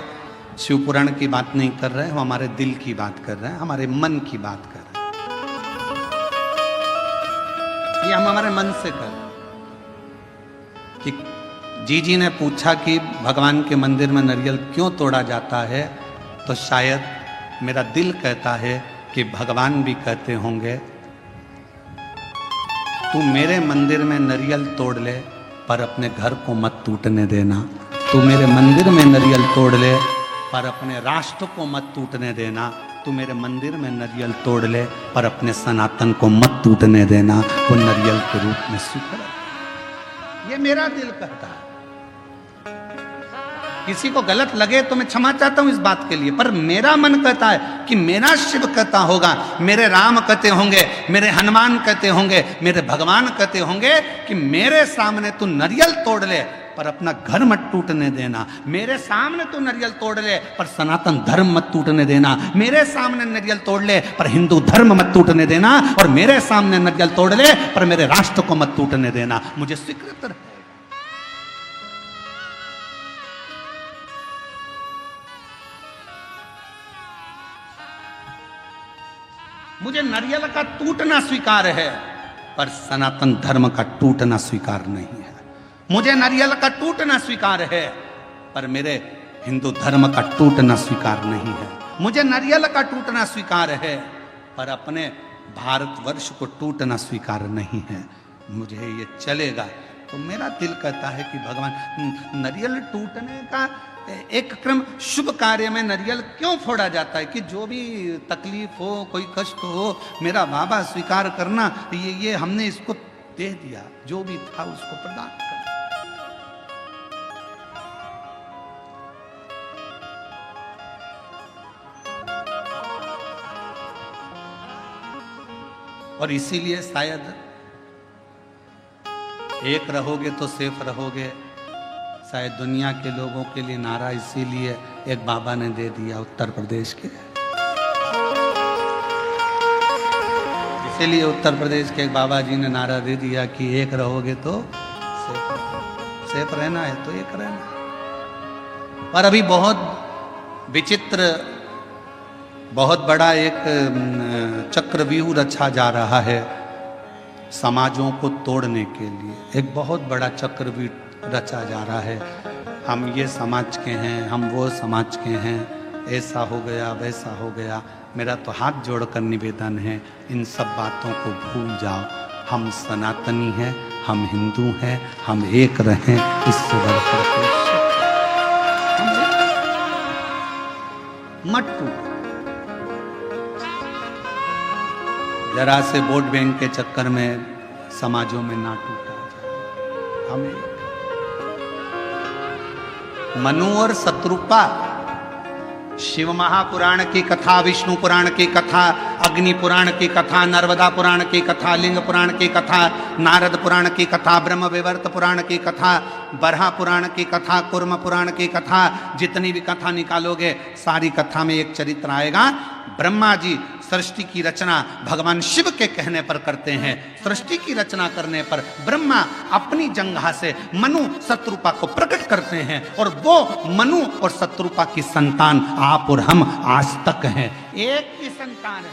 शिव पुराण की बात नहीं कर रहे हैं, हम हमारे दिल की बात कर रहे हैं, हमारे मन की बात कर रहे हैं। ये हम हमारे मन से कर रहे हैं कि जीजी ने पूछा कि भगवान के मंदिर में नारियल क्यों तोड़ा जाता है, तो शायद मेरा दिल कहता है कि भगवान भी कहते होंगे, तू मेरे मंदिर में नारियल तोड़ ले पर अपने घर को मत टूटने देना, तू मेरे मंदिर में नारियल तोड़ ले पर अपने राष्ट्र को मत टूटने देना, तू मेरे मंदिर में नारियल तोड़ ले पर अपने सनातन को मत टूटने देना, वो नारियल के रूप में स्वीकार। ये मेरा दिल कहता है। किसी को गलत लगे तो मैं क्षमा चाहता हूं इस बात के लिए, पर मेरा मन कहता है कि मेरा शिव कहता होगा, मेरे राम कहते होंगे, मेरे हनुमान कहते होंगे, मेरे भगवान कहते होंगे कि मेरे सामने तू नारियल तोड़ ले पर अपना घर मत टूटने देना, मेरे सामने तू नारियल तोड़ ले पर सनातन धर्म मत टूटने देना, मेरे सामने नारियल तोड़ ले पर हिंदू धर्म मत टूटने देना, और मेरे सामने नारियल तोड़ ले पर मेरे राष्ट्र को मत टूटने देना। मुझे स्वीकृत रहे। मुझे नारियल का टूटना स्वीकार है पर सनातन धर्म का टूटना स्वीकार नहीं है। मुझे नारियल का टूटना स्वीकार है पर मेरे हिंदू धर्म का टूटना स्वीकार नहीं है। मुझे नारियल का टूटना स्वीकार है पर अपने भारतवर्ष को टूटना स्वीकार नहीं है। मुझे ये चलेगा तो मेरा दिल कहता है कि भगवान, नारियल टूटने का एक क्रम, शुभ कार्य में नारियल क्यों फोड़ा जाता है कि जो भी तकलीफ हो, कोई कष्ट हो, मेरा बाबा स्वीकार करना, ये हमने इसको दे दिया, जो भी था उसको प्रदान कर। और इसीलिए शायद एक रहोगे तो सेफ रहोगे, शायद दुनिया के लोगों के लिए नारा इसीलिए एक बाबा ने दे दिया उत्तर प्रदेश के, इसीलिए उत्तर प्रदेश के एक बाबा जी ने नारा दे दिया कि एक रहोगे तो सेफ रहना है तो एक रहना। पर अभी बहुत विचित्र, बहुत बड़ा एक चक्रव्यूह रचा जा रहा है समाजों को तोड़ने के लिए। एक बहुत बड़ा चक्रव्यूह रचा जा रहा है। हम ये समाज के हैं, हम वो समाज के हैं, ऐसा हो गया वैसा हो गया। मेरा तो हाथ जोड़कर निवेदन है, इन सब बातों को भूल जाओ। हम सनातनी हैं, हम हिंदू हैं, हम एक रहें, इससे बढ़कर मत टूटो। जरा से वोट बैंक के चक्कर में समाजों में ना टूटा जाए। हमें मनु और शत्रुपा, शिव महापुराण की कथा, विष्णु पुराण की कथा, अग्नि पुराण की कथा, नर्मदा पुराण की कथा, लिंग पुराण की कथा, नारद पुराण की कथा, ब्रह्म विवर्त पुराण की कथा, बरहा पुराण की कथा, कुर्म पुराण की कथा, जितनी भी कथा निकालोगे सारी कथा में एक चरित्र आएगा। ब्रह्मा जी सृष्टि की रचना भगवान शिव के कहने पर करते हैं। सृष्टि की रचना करने पर ब्रह्मा अपनी जंघा से मनु शत्रुपा को प्रकट करते हैं, और वो मनु और शत्रुपा की संतान आप और हम आज तक हैं। एक ही संतान है,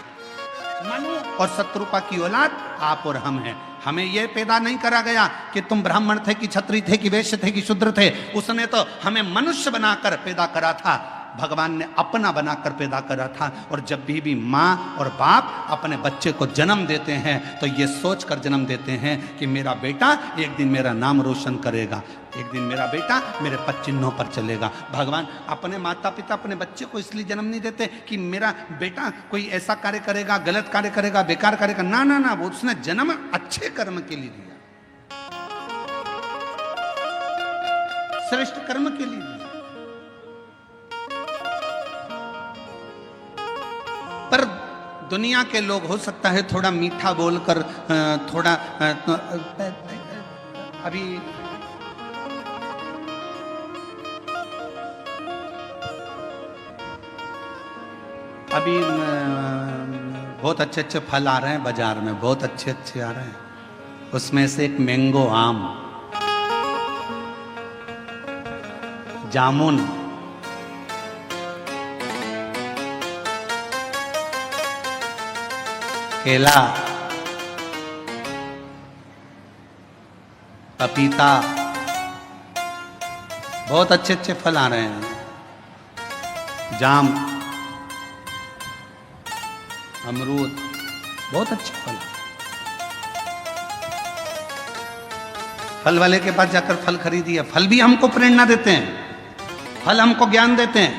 मनु और शत्रुपा की औलाद आप और हम हैं। हमें यह पैदा नहीं करा गया कि तुम ब्राह्मण थे कि क्षत्रिय थे कि वैश्य थे कि शूद्र थे। उसने तो हमें मनुष्य बनाकर पैदा करा था, भगवान ने अपना बनाकर पैदा करा था। और जब भी माँ और बाप अपने बच्चे को जन्म देते हैं तो ये सोचकर जन्म देते हैं कि मेरा बेटा एक दिन मेरा नाम रोशन करेगा, एक दिन मेरा बेटा मेरे पद चिन्हों पर चलेगा। भगवान अपने माता पिता अपने बच्चे को इसलिए जन्म नहीं देते कि मेरा बेटा कोई ऐसा कार्य करेगा, गलत कार्य करेगा, बेकार करेगा। ना ना ना, वो उसने जन्म अच्छे कर्म के लिए दिया, श्रेष्ठ कर्म के लिए दिया। पर दुनिया के लोग हो सकता है थोड़ा मीठा बोलकर, थोड़ा अभी बहुत अच्छे अच्छे फल आ रहे हैं बाजार में, बहुत अच्छे अच्छे आ रहे हैं। उसमें से एक मैंगो आम, जामुन, केला, पपीता, बहुत अच्छे अच्छे फल आ रहे हैं। जाम, अमरूद, बहुत अच्छे फल। फल वाले के पास जाकर फल खरीदिए। फल भी हमको प्रेरणा देते हैं, फल हमको ज्ञान देते हैं।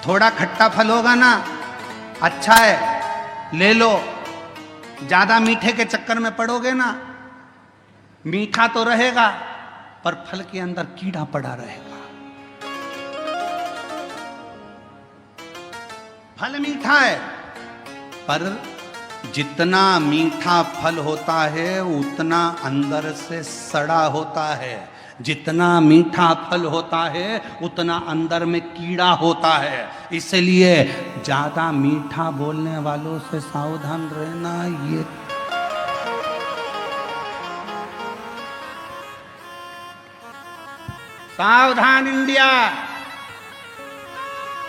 थोड़ा खट्टा फल होगा ना, अच्छा है, ले लो। ज्यादा मीठे के चक्कर में पड़ोगे ना, मीठा तो रहेगा पर फल के अंदर कीड़ा पड़ा रहेगा। फल मीठा है, पर जितना मीठा फल होता है उतना अंदर से सड़ा होता है। जितना मीठा फल होता है उतना अंदर में कीड़ा होता है। इसलिए ज्यादा मीठा बोलने वालों से सावधान रहना। ये सावधान इंडिया,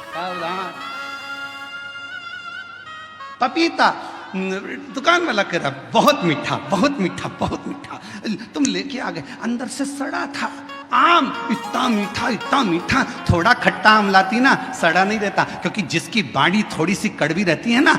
सावधान। पपीता दुकान वाला कह रहा बहुत मीठा, बहुत मीठा, बहुत मीठा, तुम लेके आ गए, अंदर से सड़ा था। आम इतना मीठा, इतना मीठा, थोड़ा खट्टा आम लाती ना, सड़ा नहीं रहता, क्योंकि जिसकी बाड़ी थोड़ी सी कड़वी रहती है ना,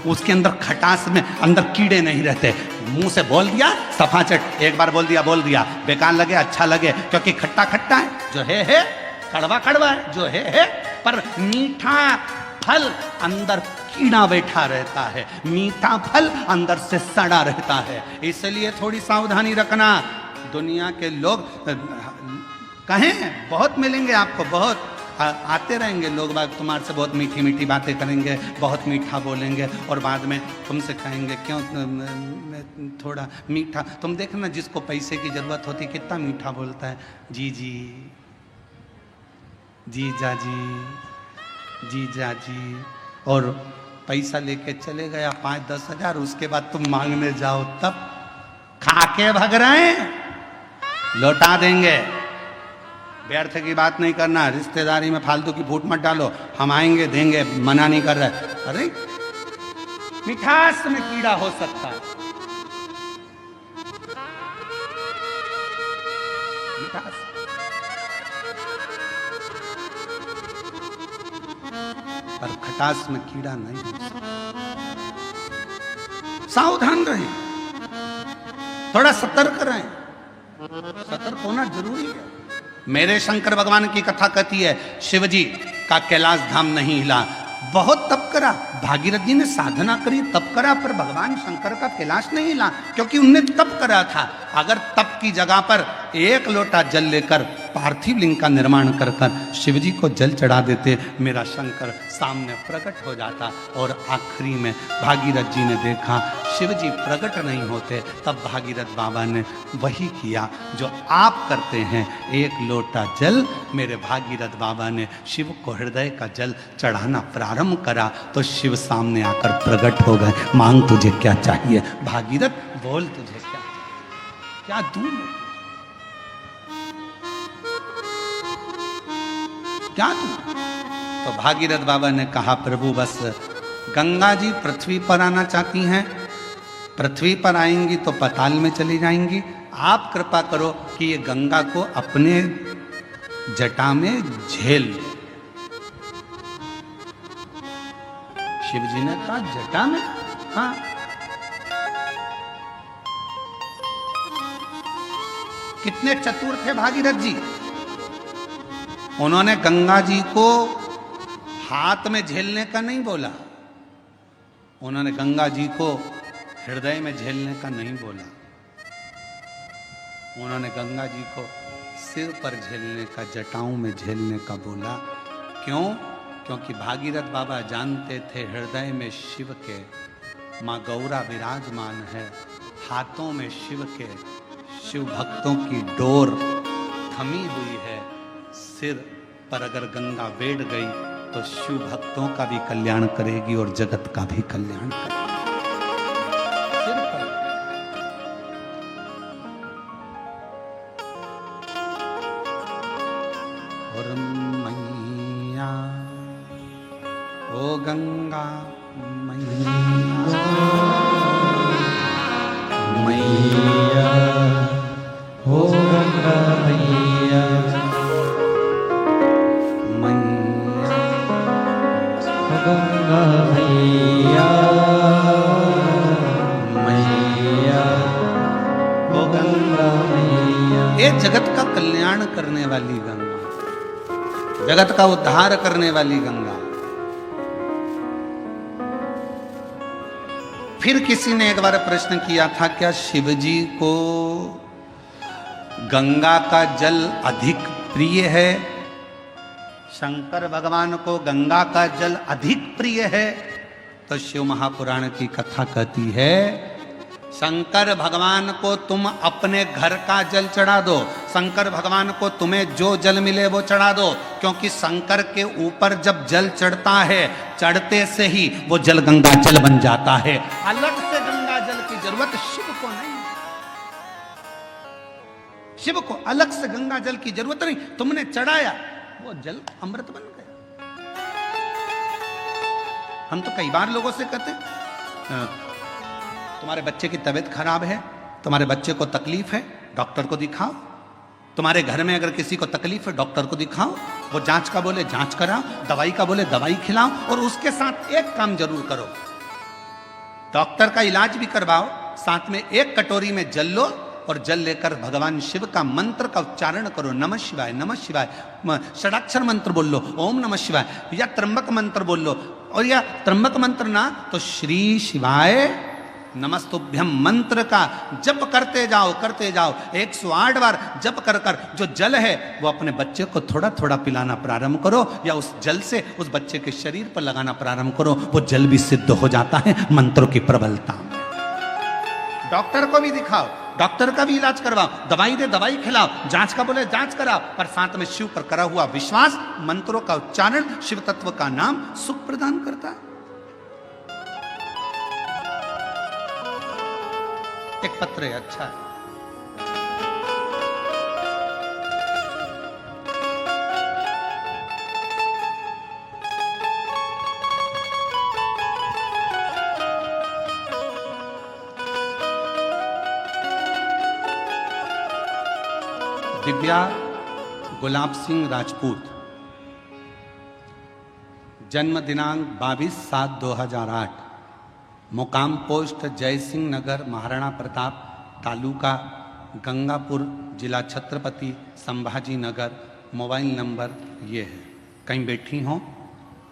उसके अंदर खटास में अंदर कीड़े नहीं रहते। मुंह से बोल दिया सफाचट, एक बार बोल दिया, बेकार लगे अच्छा लगे, क्योंकि खट्टा खट्टा है, जो है, कड़वा कड़वा है, जो है, पर मीठा फल अंदर कीड़ा बैठा रहता है, मीठा फल अंदर से सड़ा रहता है। इसलिए थोड़ी सावधानी रखना। दुनिया के लोग कहें बहुत मिलेंगे आपको, बहुत आते रहेंगे लोग बाग, तुम्हारे से बहुत मीठी मीठी बातें करेंगे, बहुत मीठा बोलेंगे, और बाद में तुमसे कहेंगे क्यों थोड़ा मीठा। तुम देखना जिसको पैसे की जरूरत होती कितना मीठा बोलता है, जी जी, जीजा जी, जीजा जी, और पैसा लेके चले गया 5-10 हजार, उसके बाद तुम मांगने जाओ तब खाके भग रहे हैं, लौटा देंगे। व्यर्थ की बात नहीं करना, रिश्तेदारी में फालतू की फूट मत डालो, हम आएंगे देंगे, मना नहीं कर रहे। अरे मिठास में कीड़ा हो सकता है, मिठास, पर खटास में कीड़ा नहीं हो सकता। सावधान रहें, थोड़ा सतर्क रहें, सतर्क होना जरूरी है। मेरे शंकर भगवान की कथा कहती है, शिवजी का कैलाश धाम नहीं हिला, बहुत तप करा, भागीरथ जी ने साधना करी, तप करा, पर भगवान शंकर का कैलाश नहीं हिला, क्योंकि उनने तप करा था। अगर तप की जगह पर एक लोटा जल लेकर पार्थिव लिंग का निर्माण कर कर शिवजी को जल चढ़ा देते, मेरा शंकर सामने प्रकट हो जाता। और आखिरी में भागीरथ जी ने देखा शिवजी प्रकट नहीं होते, तब भागीरथ बाबा ने वही किया जो आप करते हैं, एक लोटा जल मेरे भागीरथ बाबा ने शिव को हृदय का जल चढ़ाना प्रारंभ करा, तो शिव सामने आकर प्रकट हो गए। मांग तुझे क्या चाहिए भागीरथ, बोल तुझे क्या दूं, क्या दूं। तो भागीरथ बाबा ने कहा, प्रभु बस गंगा जी पृथ्वी पर आना चाहती हैं, पृथ्वी पर आएंगी तो पाताल में चली जाएंगी, आप कृपा करो कि ये गंगा को अपने जटा में झेल ले। शिव जी ने कहा जटा में, हाँ। कितने चतुर थे भागीरथ जी, उन्होंने गंगा जी को हाथ में झेलने का नहीं बोला, उन्होंने गंगा जी को हृदय में झेलने का नहीं बोला, उन्होंने गंगा जी को सिर पर झेलने का, जटाओं में झेलने का बोला। क्यों? क्योंकि भागीरथ बाबा जानते थे हृदय में शिव के माँ गौरा विराजमान है, हाथों में शिव के, शिव भक्तों की डोर थमी हुई है। सिर पर अगर गंगा बैठ गई तो शिव भक्तों का भी कल्याण करेगी और जगत का भी कल्याण करेगी। सिर पर और मैया ओ गंगा मैया, मैया ओ गंगा मैया, गंगा मैया, मैया ओ गंगा मैया। ये जगत का कल्याण करने वाली गंगा, जगत का उद्धार करने वाली गंगा। फिर किसी ने एक बार प्रश्न किया था, क्या शिवजी को गंगा का जल अधिक प्रिय है? शंकर भगवान को गंगा का जल अधिक प्रिय है, तो शिव महापुराण की कथा कहती है शंकर भगवान को तुम अपने घर का जल चढ़ा दो, शंकर भगवान को तुम्हें जो जल मिले वो चढ़ा दो, क्योंकि शंकर के ऊपर जब जल चढ़ता है चढ़ते से ही वो जल गंगा जल बन जाता है। अलग से गंगा जल की जरूरत शिव को नहीं, शिव को अलग से गंगा जल की जरूरत नहीं, तुमने चढ़ाया वो जल अमृत बन गया। हम तो कई बार लोगों से कहते तुम्हारे बच्चे की तबीयत खराब है, तुम्हारे बच्चे को तकलीफ है, डॉक्टर को दिखाओ। तुम्हारे घर में अगर किसी को तकलीफ है डॉक्टर को दिखाओ, वो जांच का बोले जांच कराओ, दवाई का बोले दवाई खिलाओ, और उसके साथ एक काम जरूर करो, डॉक्टर का इलाज भी करवाओ, साथ में एक कटोरी में जल लो और जल लेकर भगवान शिव का मंत्र का उच्चारण करो, नमः शिवाय नमः शिवाय, षडाक्षर मंत्र बोल लो, ओम नमः शिवाय, या त्र्यंबक मंत्र बोल लो, और या त्र्यंबक मंत्र ना तो श्री शिवाय नमस्तुभ्यम मंत्र का जप करते जाओ 108 बार जप कर कर जो जल है वो अपने बच्चे को थोड़ा थोड़ा पिलाना प्रारंभ करो, या उस जल से उस बच्चे के शरीर पर लगाना प्रारंभ करो, वो जल भी सिद्ध हो जाता है मंत्रों की प्रबलता। डॉक्टर को भी दिखाओ, डॉक्टर का भी इलाज करवाओ, दवाई दे दवाई खिलाओ, जांच का बोले जांच कराओ, पर साथ में शिव पर करा हुआ विश्वास, मंत्रों का उच्चारण, शिव तत्व का नाम सुख प्रदान करता है। एक पत्र है, अच्छा है। दिव्या गुलाब सिंह राजपूत, जन्म दिनांक 22/7/2008, मुकाम पोस्ट जय सिंह नगर, महाराणा प्रताप, तालुका गंगापुर, जिला छत्रपति संभाजी नगर। मोबाइल नंबर ये है। कहीं बैठी हो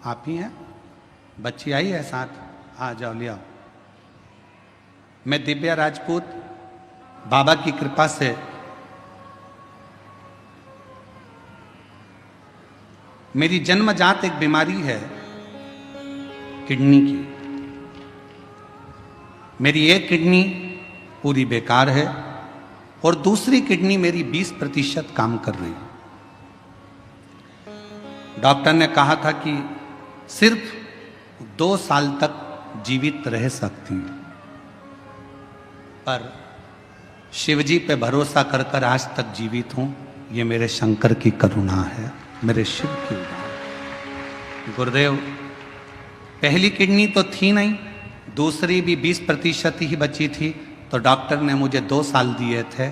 आप ही हैं? बच्ची आई है साथ? आ जाओ ले आओ। मैं दिव्या राजपूत, बाबा की कृपा से मेरी जन्मजात एक बीमारी है किडनी की। मेरी एक किडनी पूरी बेकार है और दूसरी किडनी मेरी 20% काम कर रही है। डॉक्टर ने कहा था कि सिर्फ 2 साल तक जीवित रह सकती है, पर शिवजी पे भरोसा कर कर आज तक जीवित हूं। ये मेरे शंकर की करुणा है, मेरे शिव की उदार। गुरुदेव, पहली किडनी तो थी नहीं, दूसरी भी 20% ही बची थी, तो डॉक्टर ने मुझे 2 साल दिए थे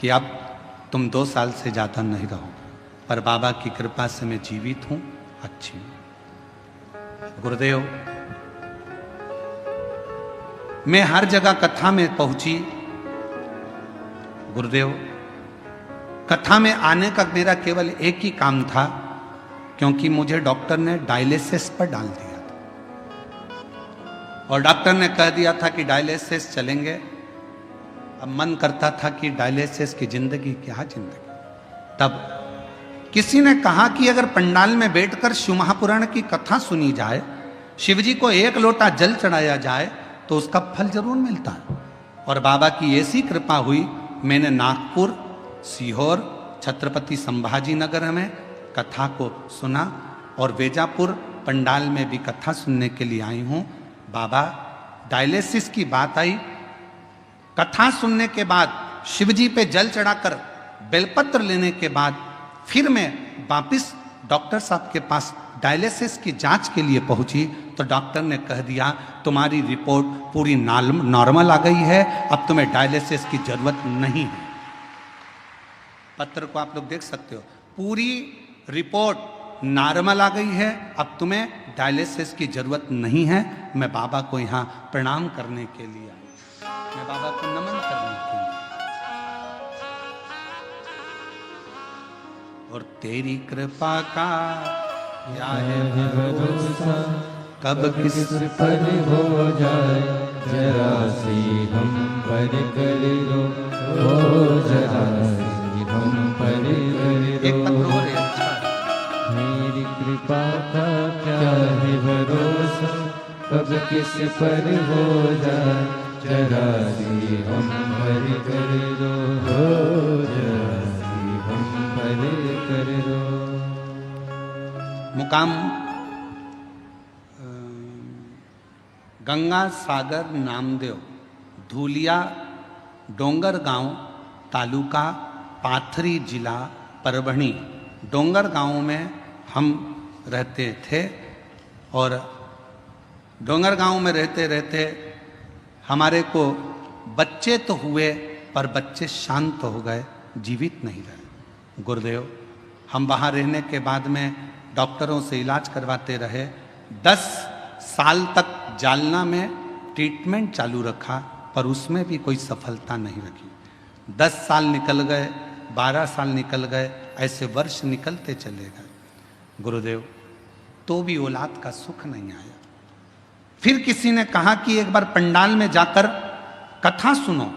कि अब तुम 2 साल से ज़्यादा नहीं रहो, पर बाबा की कृपा से मैं जीवित हूँ, अच्छी हूँ। गुरुदेव, मैं हर जगह कथा में पहुंची। गुरुदेव, कथा में आने का मेरा केवल एक ही काम था, क्योंकि मुझे डॉक्टर ने डायलिसिस पर डाल दिया था और डॉक्टर ने कह दिया था कि डायलिसिस चलेंगे। अब मन करता था कि डायलिसिस की जिंदगी क्या जिंदगी। तब किसी ने कहा कि अगर पंडाल में बैठकर शिव महापुराण की कथा सुनी जाए, शिवजी को 1 लोटा जल चढ़ाया जाए, तो उसका फल जरूर मिलता है। और बाबा की ऐसी कृपा हुई, मैंने नागपुर, सीहोर, छत्रपति संभाजी नगर में कथा को सुना और वेजापुर पंडाल में भी कथा सुनने के लिए आई हूँ। बाबा, डायलिसिस की बात आई, कथा सुनने के बाद शिवजी पे जल चढ़ाकर बेलपत्र लेने के बाद फिर मैं वापिस डॉक्टर साहब के पास डायलिसिस की जांच के लिए पहुंची, तो डॉक्टर ने कह दिया तुम्हारी रिपोर्ट पूरी नॉर्मल आ गई है, अब तुम्हें डायलिसिस की जरूरत नहीं है। पत्र को आप लोग देख सकते हो, पूरी रिपोर्ट नॉर्मल आ गई है, अब तुम्हें डायलिसिस की जरूरत नहीं है। मैं बाबा को यहाँ प्रणाम करने के लिए आई, मैं बाबा को नमन करने के लिए। और तेरी कृपा का क्या है भरोसा, कब किस पर हो जाए, जरा सी हम पर कर दो, ओ जरा सी हम पर कर दो। एक पत्र और है, अच्छा। मेरी किस पर हो जाए, जरा सी हम पर कर दो, जरा सी हम पर कर दो। मुकाम गंगा सागर नामदेव, धूलिया डोंगर गांव, तालुका पाथरी, जिला परभणी। डोंगर गांव में हम रहते थे और डोंगर गांव में रहते रहते हमारे को बच्चे तो हुए पर बच्चे शांत हो गए, जीवित नहीं रहे। गुरुदेव, हम वहाँ रहने के बाद में डॉक्टरों से इलाज करवाते रहे। 10 साल तक जालना में ट्रीटमेंट चालू रखा पर उसमें भी कोई सफलता नहीं रखी। 10 साल निकल गए, 12 साल निकल गए, ऐसे वर्ष निकलते चले गए। गुरुदेव, तो भी औलाद का सुख नहीं आया। फिर किसी ने कहा कि एक बार पंडाल में जाकर कथा सुनो।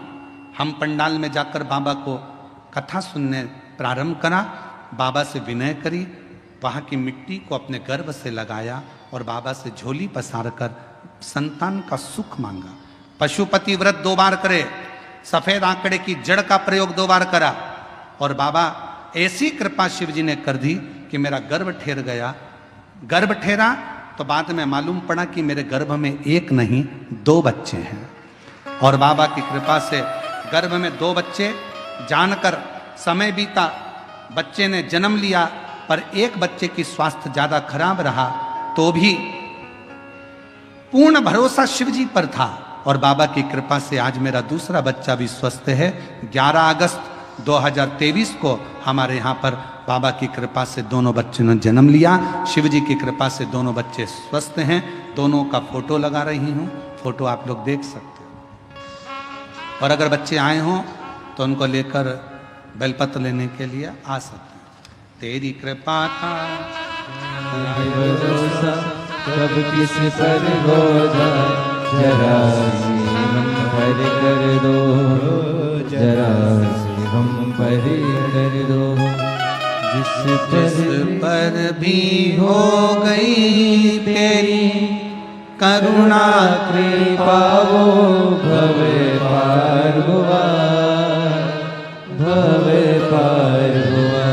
हम पंडाल में जाकर बाबा को कथा सुनने प्रारंभ करा। बाबा से विनय करी, वहाँ की मिट्टी को अपने गर्भ से लगाया और बाबा से झोली पसार कर संतान का सुख मांगा। पशुपति व्रत 2 बार करे, सफेद आंकड़े की जड़ का प्रयोग 2 बार करा और बाबा ऐसी कृपा शिव जी ने कर दी कि मेरा गर्भ ठहर गया। गर्भ ठहरा तो बाद में मालूम पड़ा कि मेरे गर्भ में 1 नहीं 2 बच्चे हैं और बाबा की कृपा से गर्भ में 2 बच्चे। जानकर समय बीता, बच्चे ने जन्म लिया पर एक बच्चे की स्वास्थ्य ज्यादा खराब रहा तो भी पूर्ण भरोसा शिव जी पर था और बाबा की कृपा से आज मेरा दूसरा बच्चा भी स्वस्थ है। 11 अगस्त 2023 को हमारे यहाँ पर बाबा की कृपा से दोनों बच्चों ने जन्म लिया। शिव जी की कृपा से दोनों बच्चे स्वस्थ हैं। दोनों का फोटो लगा रही हूँ, फोटो आप लोग देख सकते हो। और अगर बच्चे आए हों तो उनको लेकर बेलपत्र लेने के लिए आ सकते हैं। तेरी कृपा का भरोसा कब किस पर हो जाए, जरा सी हम पर कर दो, जरा सी हम पर कर दो। जिस पर भी हो गई तेरी करुणा कृपा वो भव पार हुआ, भव पार हुआ।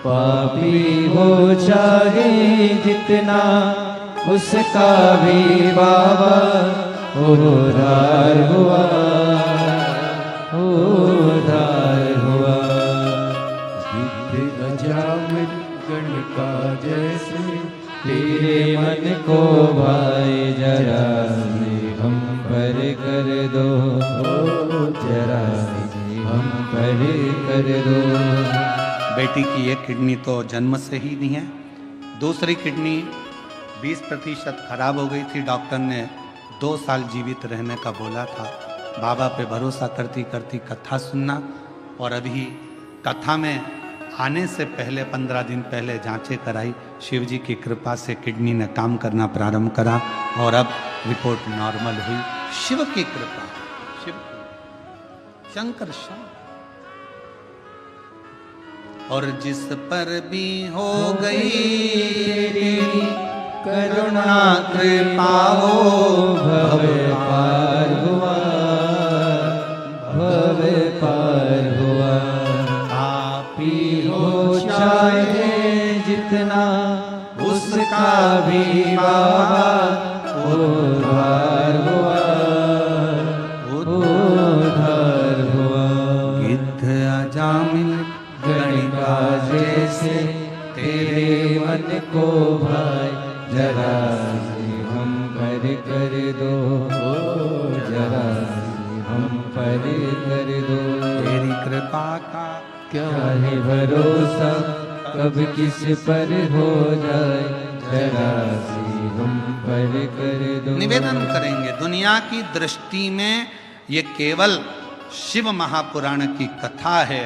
पापी हो चाहे जितना, उसका भी बाबा उद्धार हुआ, उद्धार हुआ। गिद्ध अजामिल गण का जैसे, तेरे मन को भाई जरा से हम पर कर दो, जरा से हम पर कर दो। बेटी की एक किडनी तो जन्म से ही नहीं है, दूसरी किडनी 20% खराब हो गई थी। डॉक्टर ने 2 साल जीवित रहने का बोला था। बाबा पे भरोसा करती करती कथा सुनना और अभी कथा में आने से पहले 15 दिन पहले जांचें कराई। शिव जी की कृपा से किडनी ने काम करना प्रारंभ करा और अब रिपोर्ट नॉर्मल हुई। शिव की कृपा, शिव की, शंकर शंकर। और जिस पर भी हो गई तेरी करुणा कृपा वो भव पार हुआ, भव पार हुआ। आपी हो चाहे जितना, उसका भी बाबा उद्धार हुआ, उद्धार हुआ। गिद्ध अजामिल गणिका जैसे, तेरे मन को भाई जरा सी हम पर कर दो, जरा सी हम पर कर दो। तेरी कृपा का क्या है भरोसा कब किस पर हो जाए, जरा सी हम पर कर दो। निवेदन करेंगे, दुनिया की दृष्टि में ये केवल शिव महापुराण की कथा है,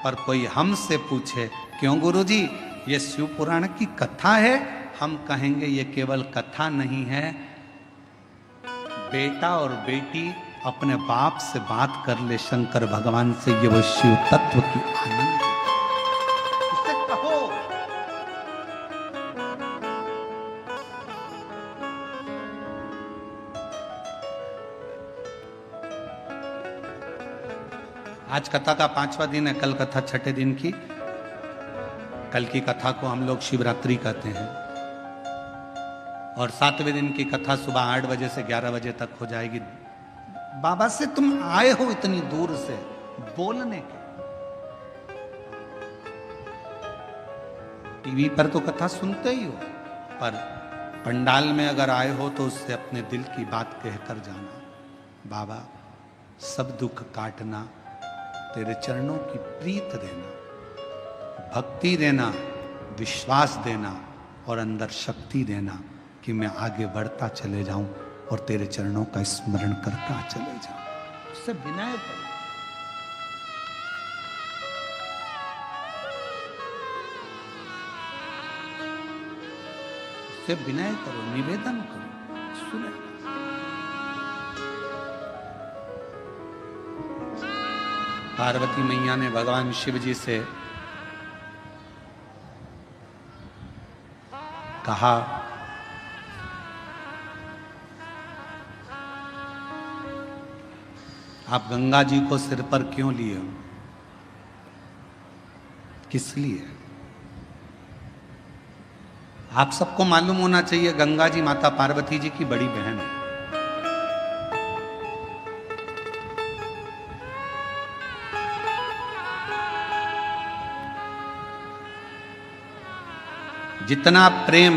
पर कोई हमसे पूछे क्यों गुरुजी ये शिव पुराण की कथा है, हम कहेंगे ये केवल कथा नहीं है। बेटा और बेटी अपने बाप से बात कर ले शंकर भगवान से, ये वो शिव तत्व की आनंद है। इसे कहो आज कथा का 5वां दिन है, कल कथा 6ठे दिन की। कल की कथा को हम लोग शिवरात्रि कहते हैं और 7वें दिन की कथा सुबह 8 बजे से 11 बजे तक हो जाएगी। बाबा से तुम आए हो इतनी दूर से बोलने के, टीवी पर तो कथा सुनते ही हो, पर पंडाल में अगर आए हो तो उससे अपने दिल की बात कहकर जाना। बाबा सब दुख काटना, तेरे चरणों की प्रीत देना, भक्ति देना, विश्वास देना और अंदर शक्ति देना कि मैं आगे बढ़ता चले जाऊं और तेरे चरणों का स्मरण करता चले जाऊं। उससे विनय करो, उससे विनय करो, निवेदन करो, सुने। पार्वती मैया ने भगवान शिव जी से कहा, आप गंगा जी को सिर पर क्यों लिए हो, किस लिए? आप सबको मालूम होना चाहिए गंगा जी माता पार्वती जी की बड़ी बहन है। जितना प्रेम